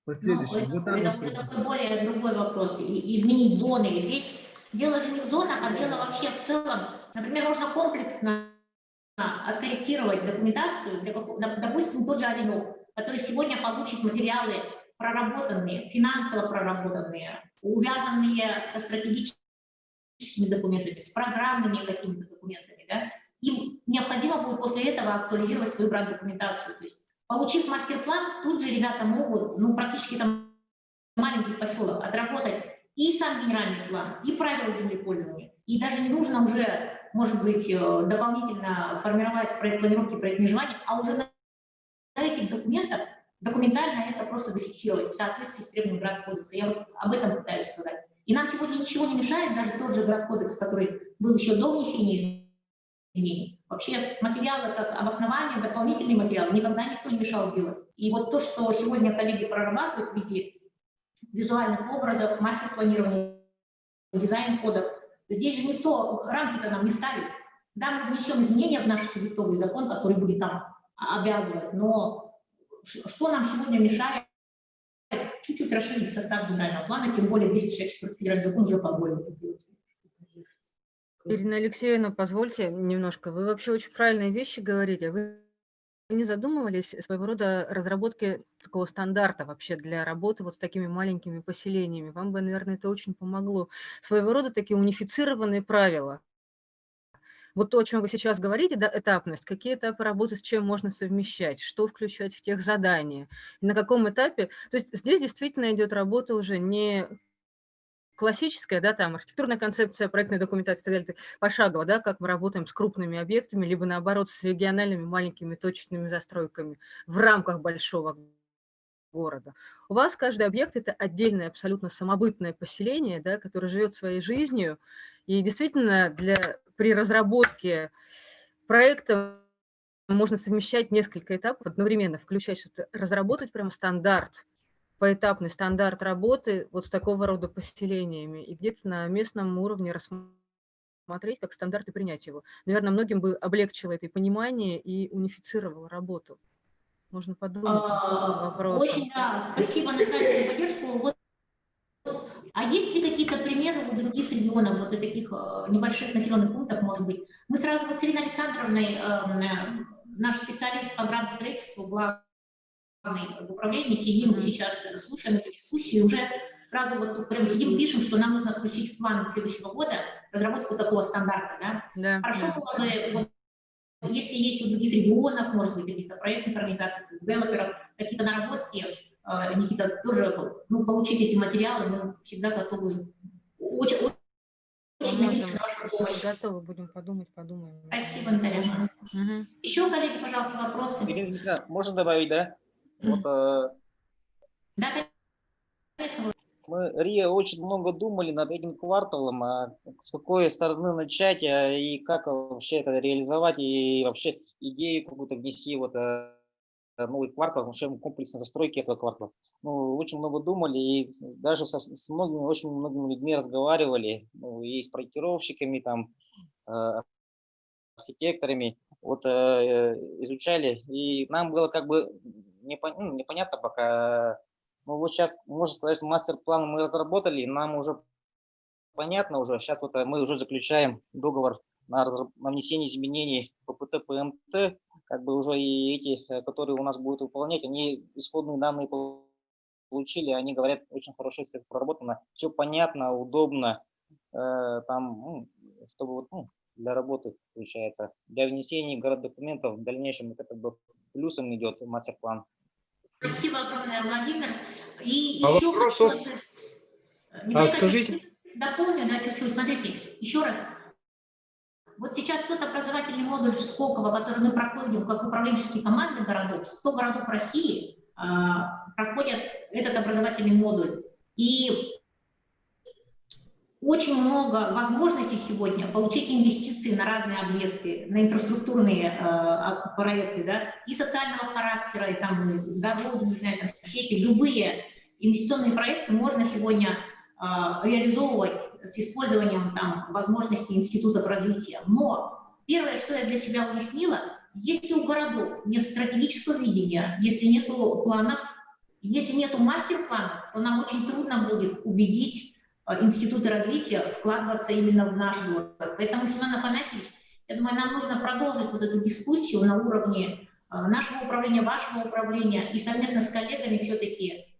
Последующий. Ну, это такой более другой вопрос. Изменить зоны. Здесь дело же не в зонах, а дело вообще в целом. Например, можно комплексно откорректировать документацию, допустим, тот же Оленек, который сегодня получит материалы проработанные, финансово проработанные, увязанные со стратегическими документами, с программными какими-то документами. Да? Им необходимо будет после этого актуализировать свою грант-документацию. То есть, получив мастер-план, тут же ребята могут, ну, практически там маленький поселок, отработать и сам генеральный план, и правила землепользования. И даже не нужно уже, может быть, дополнительно формировать проект планировки, проект межевания, а уже на этих документах документально это просто зафиксировать в соответствии с требованиями Градкодекса. Я вот об этом пытаюсь сказать. И нам сегодня ничего не мешает, даже тот же Градкодекс, который был еще до внесения изменений. Вообще материалы как обоснование, дополнительные материалы никогда никто не мешал делать. И вот то, что сегодня коллеги прорабатывают в виде визуальных образов, мастер-планирования, дизайн-кодов, здесь же никто рамки-то нам не ставит. Да, мы внесем изменения в наш субъектовый закон, который будет там обязывать, но что нам сегодня мешает чуть-чуть расширить состав генерального плана, тем более 264 федеральный закон уже позволил это сделать. Ирина Алексеевна, позвольте немножко. Вы вообще очень правильные вещи говорите. Вы не задумывались о своего рода разработке такого стандарта вообще для работы вот с такими маленькими поселениями? Вам бы, наверное, это очень помогло. Своего рода такие унифицированные правила. Вот то, о чем вы сейчас говорите, да, этапность, какие этапы работы с чем можно совмещать, что включать в тех задания, на каком этапе. То есть здесь действительно идет работа уже не классическая, да, там архитектурная концепция, проектная документация и так далее, пошагово, да, как мы работаем с крупными объектами, либо наоборот с региональными маленькими точечными застройками в рамках большого города. У вас каждый объект – это отдельное абсолютно самобытное поселение, да, которое живет своей жизнью, И действительно, при разработке проекта можно совмещать несколько этапов одновременно, включать что-то, разработать прямо стандарт, поэтапный стандарт работы вот с такого рода поселениями, и где-то на местном уровне рассмотреть как стандарт и принять его. Наверное, многим бы облегчило это и понимание, и унифицировало работу. Можно подумать над таким вопросом. Очень, да, спасибо, Наталья, за поддержку. Вот, а есть ли какие-то примеры у других регионов, вот и таких небольших населенных пунктов, может быть? Мы сразу вот с Ириной Александровной, наш специалист по градостроительству, главный в управлении, сидим сейчас, слушаем эту дискуссию, уже сразу вот тут прям сидим, пишем, что нам нужно включить в план следующего года разработку такого стандарта, да? Да, Хорошо да. было бы, вот, если есть у других регионов, может быть, каких-то проектных организаций, девелоперов, какие-то наработки, Никита, тоже получить эти материалы, мы всегда готовы. Очень надеемся на вашу помощь. Готовы будем подумаем. Спасибо, Наталья. Еще, коллеги, пожалуйста, вопросы? Ирина, можно добавить, да? Вот, да, конечно. мы, РИА, очень много думали над этим кварталом, с какой стороны начать и как вообще это реализовать, и вообще идею какую-то внести, вот, новый квартал, вообще комплексной застройки этого квартала. Ну, очень много думали, и даже с многими, очень многими людьми разговаривали, и с проектировщиками, там, архитекторами, вот, изучали, и нам было как бы непонятно пока. Ну, вот сейчас, можно сказать, мастер-план мы разработали, нам уже понятно уже. Сейчас вот мы уже заключаем договор на внесение изменений по ПТ, ПМТ, как бы уже и эти, которые у нас будут выполнять, они исходные данные получили, они говорят, очень хорошо все проработано, все понятно, удобно, там, чтобы вот, для работы, получается, для внесения документов в дальнейшем это как бы плюсом идет мастер-план. Спасибо огромное, Владимир. И А еще вопрос, скажите. Дополню, да, чуть-чуть. Смотрите, еще раз. Вот сейчас тот образовательный модуль в Сколково, который мы проходим как управленческие команды городов, 100 городов России проходят этот образовательный модуль. И очень много возможностей сегодня получить инвестиции на разные объекты, на инфраструктурные проекты, да, и социального характера, и там дороги, не знаю, там, сети, любые инвестиционные проекты можно сегодня реализовывать с использованием там возможностей институтов развития. Но первое, что я для себя уяснила, если у городов нет стратегического видения, если нет планов, если нет мастер-плана, то нам очень трудно будет убедить институты развития вкладываться именно в наш город. Поэтому, Семен Афанасьевич, я думаю, нам нужно продолжить вот эту дискуссию на уровне нашего управления, вашего управления, и совместно с коллегами все-таки,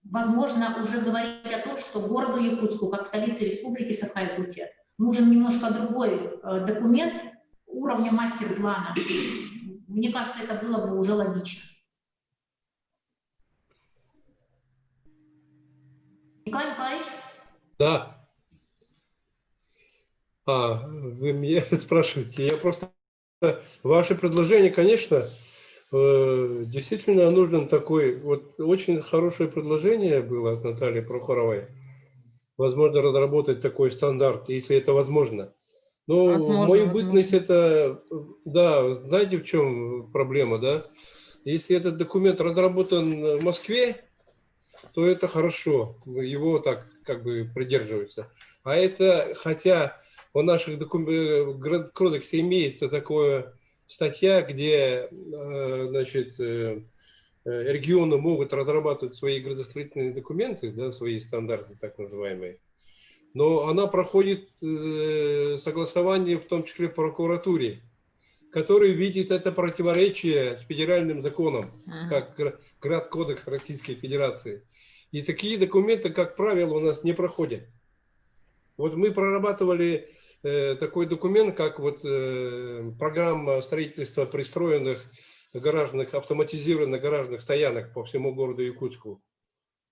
возможно, уже говорить о том, что городу Якутску, как столице Республики Саха-Якутия, нужен немножко другой документ уровня мастер-плана. Мне кажется, это было бы уже логично. Николай Николаевич? Да. Вы меня спрашиваете. Я просто... Ваше предложение, конечно, действительно нужен такой... Вот очень хорошее предложение было от Натальи Прохоровой. Возможно, разработать такой стандарт, если это возможно. Но в мою бытность это... Да, знаете, в чем проблема, да? Если этот документ разработан в Москве, то это хорошо, его так как бы придерживаются. А это, хотя в наших кодексе имеется такая статья, где, значит, регионы могут разрабатывать свои градостроительные документы, да, свои стандарты так называемые, но она проходит согласование в том числе в прокуратуре, который видит это противоречие с федеральным законом, как Градкодекс Российской Федерации. И такие документы, как правило, у нас не проходят. Вот мы прорабатывали такой документ, как вот программа строительства пристроенных гаражных, автоматизированных гаражных стоянок по всему городу Якутску.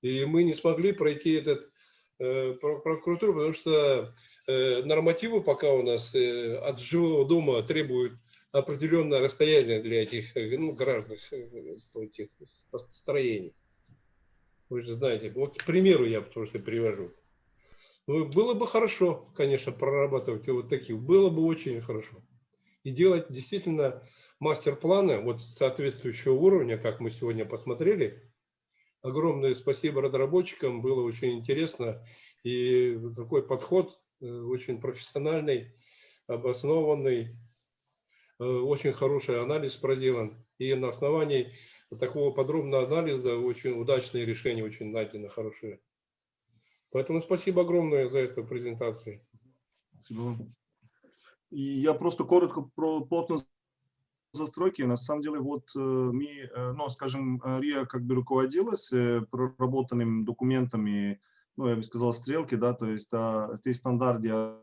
И мы не смогли пройти этот прокуратуру, потому что нормативы пока у нас от жилого дома требуют определенное расстояние для этих гаражных этих строений. Вы же знаете, вот к примеру я просто привожу. Было бы хорошо, конечно, прорабатывать вот таких, было бы очень хорошо. И делать действительно мастер-планы вот соответствующего уровня, как мы сегодня посмотрели. Огромное спасибо разработчикам, было очень интересно. И такой подход очень профессиональный, обоснованный, очень хороший анализ проделан. И на основании такого подробного анализа очень удачные решения, очень найдены хорошие. Поэтому спасибо огромное за эту презентацию. Спасибо. И я просто коротко про плотность застройки. На самом деле, вот мы, ну, скажем, РИА как бы руководилась проработанными документами, ну, я бы сказал, стрелки, да, то есть те стандарты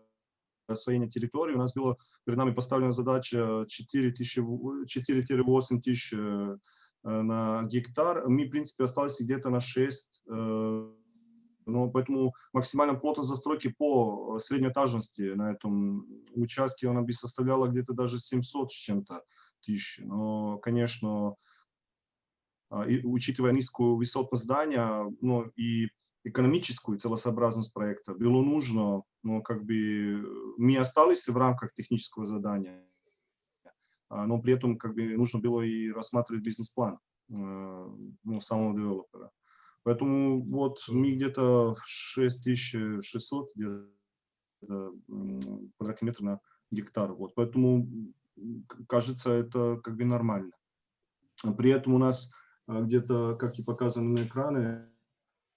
освоения территории. У нас была перед нами поставлена задача 4-8 тысяч на гектар. Мы, в принципе, остались где-то на 6. Но поэтому максимальная плотность застройки по среднеэтажности на этом участке она бы составляла где-то даже 700 с чем-то тысяч. Но, конечно, учитывая низкую высотность здания, ну, и экономическую целесообразность проекта, было нужно, но как бы мы остались в рамках технического задания, но при этом как бы нужно было и рассматривать бизнес-план, ну, самого девелопера. Поэтому вот мы где-то 6600 квадратных метров на гектар. Вот. Поэтому, кажется, это как бы нормально. При этом у нас где-то, как и показано на экране,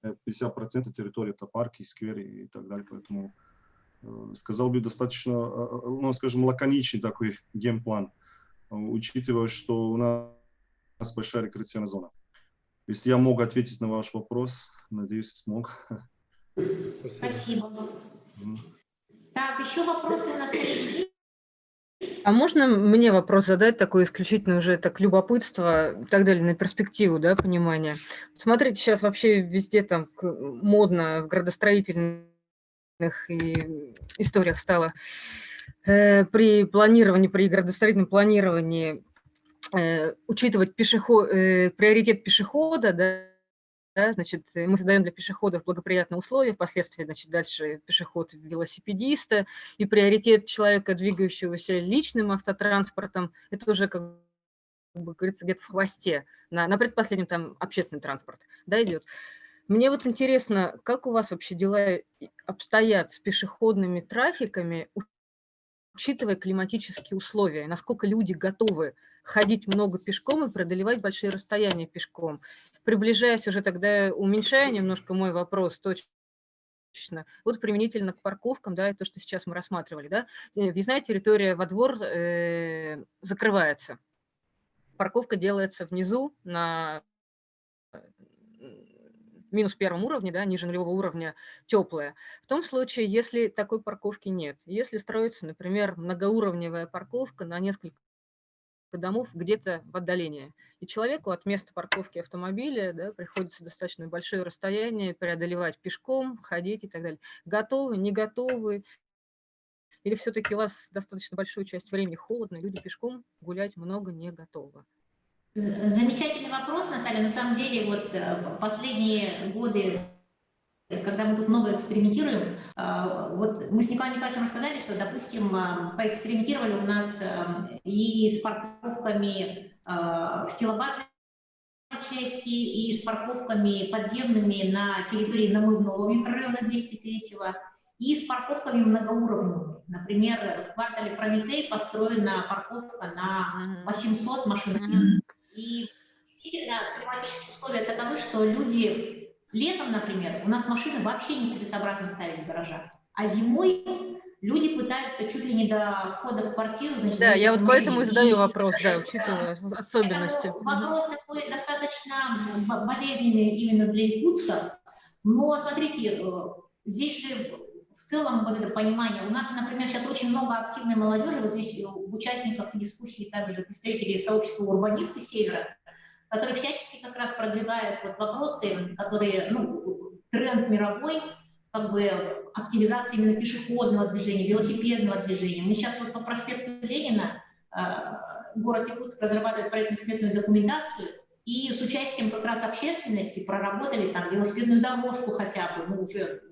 50% территории это парки, скверы и так далее. Поэтому, сказал бы, достаточно, ну, скажем, лаконичный такой геймплан, учитывая, что у нас большая рекреационная зона. Если я мог ответить на ваш вопрос, надеюсь, смог. Спасибо. Так, еще вопросы у нас есть? А можно мне вопрос задать, такое исключительно уже так любопытство и так далее, на перспективу, да, понимания? Смотрите, сейчас вообще везде там модно в градостроительных и историях стало при планировании, при градостроительном планировании учитывать приоритет пешехода, да, значит, мы создаем для пешеходов благоприятные условия, впоследствии, значит, дальше пешеход велосипедиста, и приоритет человека, двигающегося личным автотранспортом, это уже, как бы говорится, где-то в хвосте, на предпоследнем там общественный транспорт, да, идет. Мне вот интересно, как у вас вообще дела обстоят с пешеходными трафиками, учитывая климатические условия, насколько люди готовы ходить много пешком и преодолевать большие расстояния пешком. Приближаясь уже тогда, уменьшая немножко мой вопрос точно, вот применительно к парковкам, да, и то, что сейчас мы рассматривали, да, въездная территория во двор закрывается. Парковка делается внизу на минус первом уровне, да, ниже нулевого уровня, теплая. В том случае, если такой парковки нет, если строится, например, многоуровневая парковка на несколько домов где-то в отдалении, и человеку от места парковки автомобиля, да, приходится достаточно большое расстояние преодолевать пешком, ходить и так далее. Готовы, не готовы? Или все-таки у вас достаточно большую часть времени холодно, люди пешком гулять много не готовы? Замечательный вопрос, Наталья. На самом деле, вот последние годы, когда мы тут много экспериментируем, вот мы с Николаем Николаевичем рассказали, что, допустим, поэкспериментировали у нас и с парковками в стилобатной части, и с парковками подземными на территории Намывного микрорайона 203-го, и с парковками многоуровневыми. Например, в квартале Прометей построена парковка на 800 машин. И действительно климатические условия таковы, что люди летом, например, у нас машины вообще нецелесообразно ставить в гаражах, а зимой люди пытаются чуть ли не до входа в квартиру. Значит, да, я вот поэтому и задаю вопрос, да, учитывая особенности. Это вопрос такой достаточно болезненный именно для Якутска, но смотрите, здесь же в целом вот это понимание. У нас, например, сейчас очень много активной молодежи, вот здесь в участниках дискуссии также представители сообщества урбанисты Севера, которые всячески как раз продвигают вот вопросы, которые, ну, тренд мировой, как бы активизация именно пешеходного движения, велосипедного движения. Мы сейчас вот по проспекту Ленина, город Якутск разрабатывает проектно-сметную документацию, и с участием как раз общественности проработали там велосипедную дорожку хотя бы, ну, уже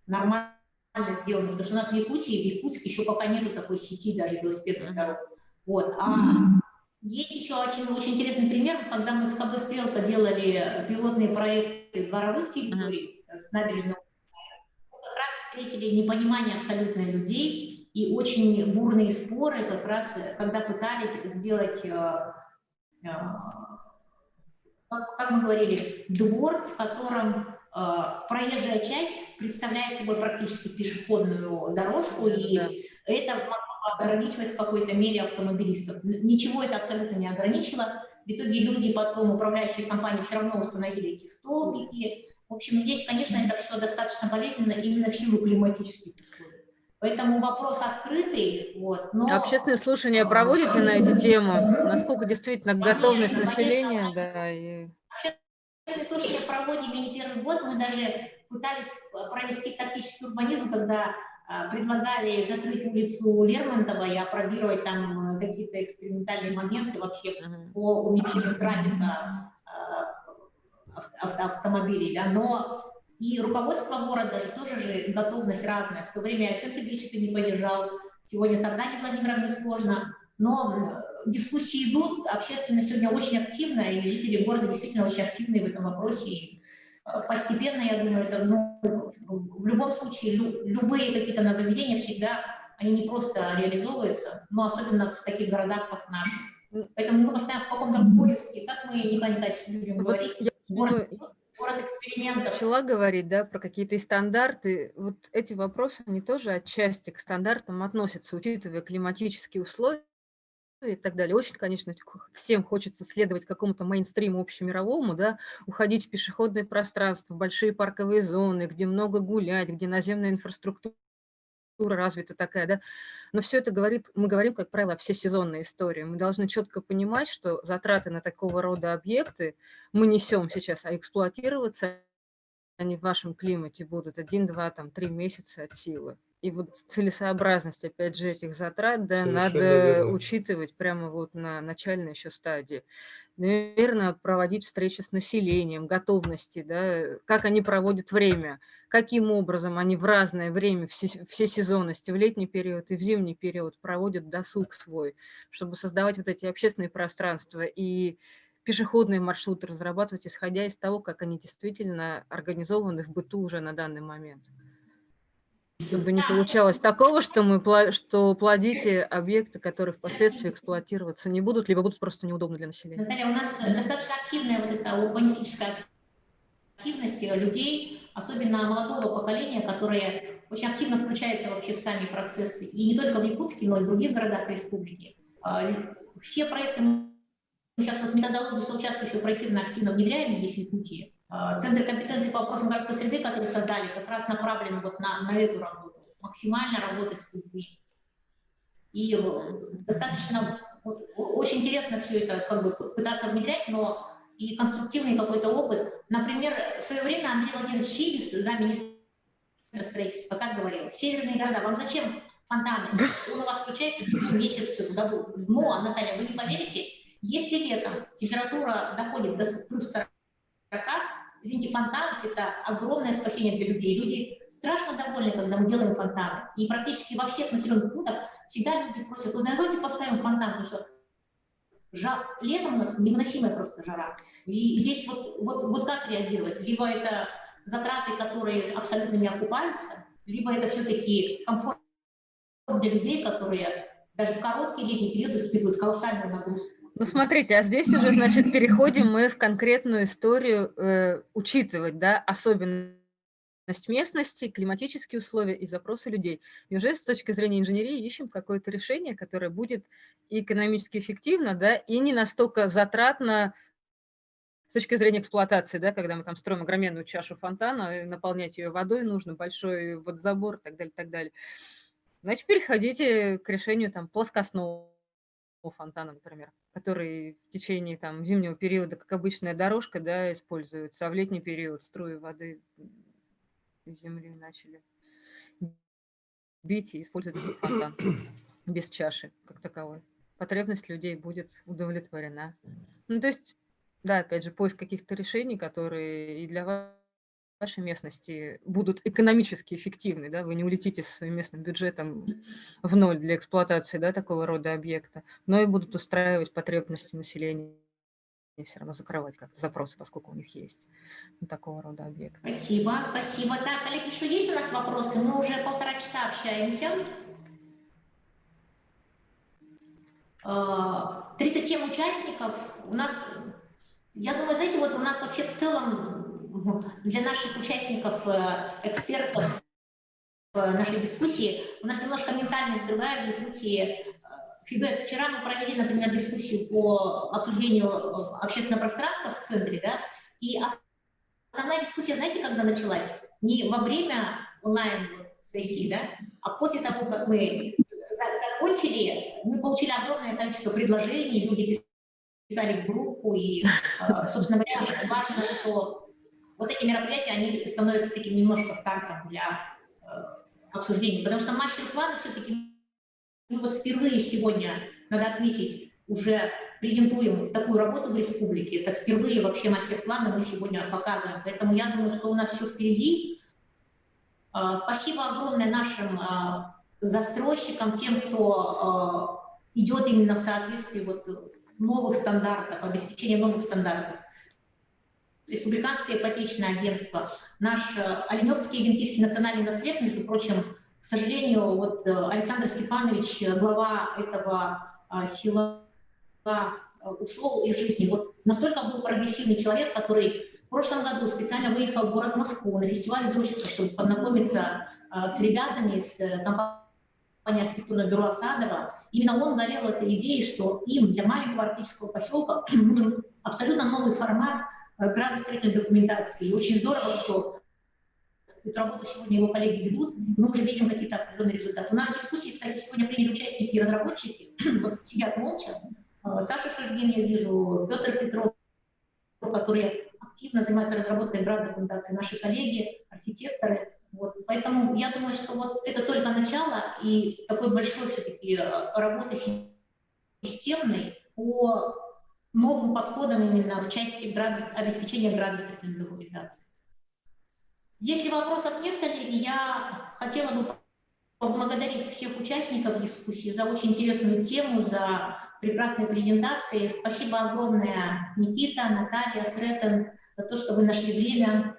нормально сделаны, потому что у нас в Якутии, в Якутске еще пока нету такой сети даже велосипедных дорог. Вот. Есть еще очень интересный пример, когда мы с КБ «Стрелка» делали пилотные проекты дворовых территорий с набережной. Мы как раз встретили непонимание абсолютно людей и очень бурные споры, как раз когда пытались сделать, как мы говорили, двор, в котором проезжая часть представляет собой практически пешеходную дорожку, и это могло ограничивать в какой-то мере автомобилистов. Ничего это абсолютно не ограничило. В итоге люди потом, управляющие компании, все равно установили эти столбики. В общем, здесь, конечно, это все достаточно болезненно именно в силу климатических условий. Поэтому вопрос открытый. Вот, но, общественные слушания проводите на эти темы? Насколько действительно готовность населения? Да, и... Общественные слушания проводим не первый год. Мы даже пытались провести тактический урбанизм, когда предлагали закрыть улицу Лермонтова и опробировать там какие-то экспериментальные моменты вообще по уменьшению трафика автомобилей. Да? Но и руководство города даже тоже же готовность разная. В то время Александр Сергеевич это не поддержал, сегодня с Арданой Владимировной сложно. Но дискуссии идут, общественность сегодня очень активна, и жители города действительно очень активны в этом вопросе. И постепенно, я думаю, это, в любом случае, любые какие-то нововведения всегда, они не просто реализовываются, но особенно в таких городах, как наш. Поэтому мы постоянно в каком-то поиске, как мы, Николай Николаевич, любим говорить, город экспериментов. Начала говорить, да, про какие-то стандарты. Вот эти вопросы, они тоже отчасти к стандартам относятся, учитывая климатические условия и так далее. Очень, конечно, всем хочется следовать какому-то мейнстриму общемировому, да, уходить в пешеходное пространство, в большие парковые зоны, где много гулять, где наземная инфраструктура развита такая, да. Но все это мы говорим, как правило, о всесезонной истории. Мы должны четко понимать, что затраты на такого рода объекты мы несем сейчас, а эксплуатироваться они в вашем климате будут 1, 2, 3 месяца от силы. И вот целесообразность, опять же, этих затрат, да, надо учитывать прямо вот на начальной еще стадии. Наверное, проводить встречи с населением, готовности, да, как они проводят время, каким образом они в разное время, все сезонности, в летний период и в зимний период проводят досуг свой, чтобы создавать вот эти общественные пространства и пешеходные маршруты разрабатывать, исходя из того, как они действительно организованы в быту уже на данный момент. Чтобы не получалось такого, что плодите объекты, которые впоследствии эксплуатироваться не будут, либо будут просто неудобны для населения. Наталья, у нас достаточно активная вот эта урбанистическая активность людей, особенно молодого поколения, которые очень активно включаются вообще в сами процессы. И не только в Якутске, но и в других городах республики. Все проекты мы сейчас вот методологию соучаствующего проектирования активно внедряем здесь, в Якутии. Центр компетенции по вопросам городской среды, который создали, как раз направлен вот на эту работу, максимально работать с людьми. И достаточно, очень интересно все это как бы пытаться внедрять, но и конструктивный какой-то опыт. Например, в свое время Андрей Владимирович Чибис, замминистра строительства, как говорил, северные города, вам зачем фонтаны? Он у вас включается всего месяц в году. Но, Наталья, вы не поверите, если летом температура доходит до плюс 40, извините, фонтан – это огромное спасение для людей. Люди страшно довольны, когда мы делаем фонтаны. И практически во всех населенных пунктах всегда люди просят, ну давайте поставим фонтан, потому что летом у нас невыносимая просто жара. И здесь вот как реагировать? Либо это затраты, которые абсолютно не окупаются, либо это все-таки комфорт для людей, которые даже в короткий летний период испытывают колоссальную нагрузку. Ну, смотрите, а здесь уже, значит, переходим мы в конкретную историю, учитывать, да, особенность местности, климатические условия и запросы людей. И уже с точки зрения инженерии ищем какое-то решение, которое будет и экономически эффективно, да, и не настолько затратно с точки зрения эксплуатации, да, когда мы там строим огроменную чашу фонтана, и наполнять ее водой нужно, большой водозабор и так далее, так далее. Значит, переходите к решению там плоскостного фонтана, например, который в течение там зимнего периода, как обычная дорожка, да, используется, а в летний период струи воды из земли начали бить и использовать фонтан без чаши как таковой. Потребность людей будет удовлетворена. Ну, то есть, да, опять же, поиск каких-то решений, которые и для вас вашей местности будут экономически эффективны, да, вы не улетите со своим местным бюджетом в ноль для эксплуатации, да, такого рода объекта, но и будут устраивать потребности населения, и все равно закрывать как-то запросы, поскольку у них есть такого рода объекты. Спасибо, спасибо. Так, коллеги, еще есть у нас вопросы? Мы уже 1,5 часа общаемся. 37 участников. У нас, я думаю, знаете, вот у нас вообще в целом для наших участников, экспертов нашей дискуссии, у нас немножко ментальность другая в Якутии. Фидбэк. Вчера мы провели, например, дискуссию по обсуждению общественного пространства в центре, да, и основная дискуссия, знаете, когда началась? Не во время онлайн-сессии, да, а после того, как мы закончили, мы получили огромное количество предложений, люди писали в группу, и, собственно говоря, важно, что вот эти мероприятия, они становятся таким немножко стартом для обсуждения, потому что мастер-планы все-таки, мы вот впервые сегодня, надо отметить, уже презентуем такую работу в республике, это впервые вообще мастер-планы мы сегодня показываем, поэтому я думаю, что у нас все впереди. Спасибо огромное нашим застройщикам, тем, кто идет именно в соответствии вот новых стандартов, обеспечения новых стандартов. Республиканское ипотечное агентство, наш Оленёвский и Венкийский национальный наслед, между прочим, к сожалению, вот Александр Степанович, глава этого села, ушел из жизни. Вот настолько был прогрессивный человек, который в прошлом году специально выехал в город Москву на фестиваль изучества, чтобы познакомиться с ребятами, с компанией архитектурного бюро Осадова. Именно он горел этой идеей, что им для маленького арктического поселка нужен абсолютно новый формат градостроительной документации. И очень здорово, что эту работу сегодня его коллеги ведут, мы уже видим какие-то определенные результаты. У нас в дискуссии, кстати, сегодня приняли участники и разработчики, вот сидят молча. Саша Шульгин, я вижу, Петр Петров, которые активно занимаются разработкой граддокументации, наши коллеги, архитекторы. Вот. Поэтому я думаю, что вот это только начало, и такой большой все-таки работы системной по новым подходам именно в части обеспечения градостроительной документации. Если вопросов нет, коллеги, я хотела бы поблагодарить всех участников дискуссии за очень интересную тему, за прекрасные презентации. Спасибо огромное, Никита, Наталья, Сретен, за то, что вы нашли время.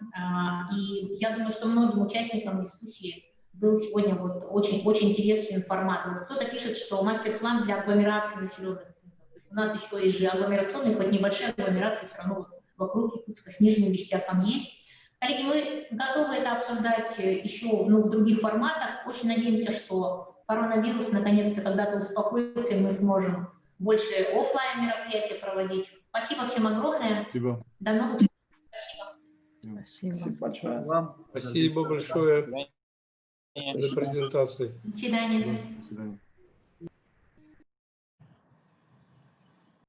И я думаю, что многим участникам дискуссии был сегодня вот очень интересный формат. Вот кто-то пишет, что мастер-план для агломерации населенных пунктов. У нас еще и же агломерационные, хоть небольшие агломерации, все равно вокруг Якутска с Нижним Вестяком есть. Коллеги, мы готовы это обсуждать еще в других форматах. Очень надеемся, что коронавирус наконец-то когда-то успокоится, и мы сможем больше офлайн мероприятия проводить. Спасибо всем огромное. Спасибо. До новых встреч. Спасибо. Спасибо большое. Вам. Спасибо большое До свидания. за презентацию. До свидания. До свидания.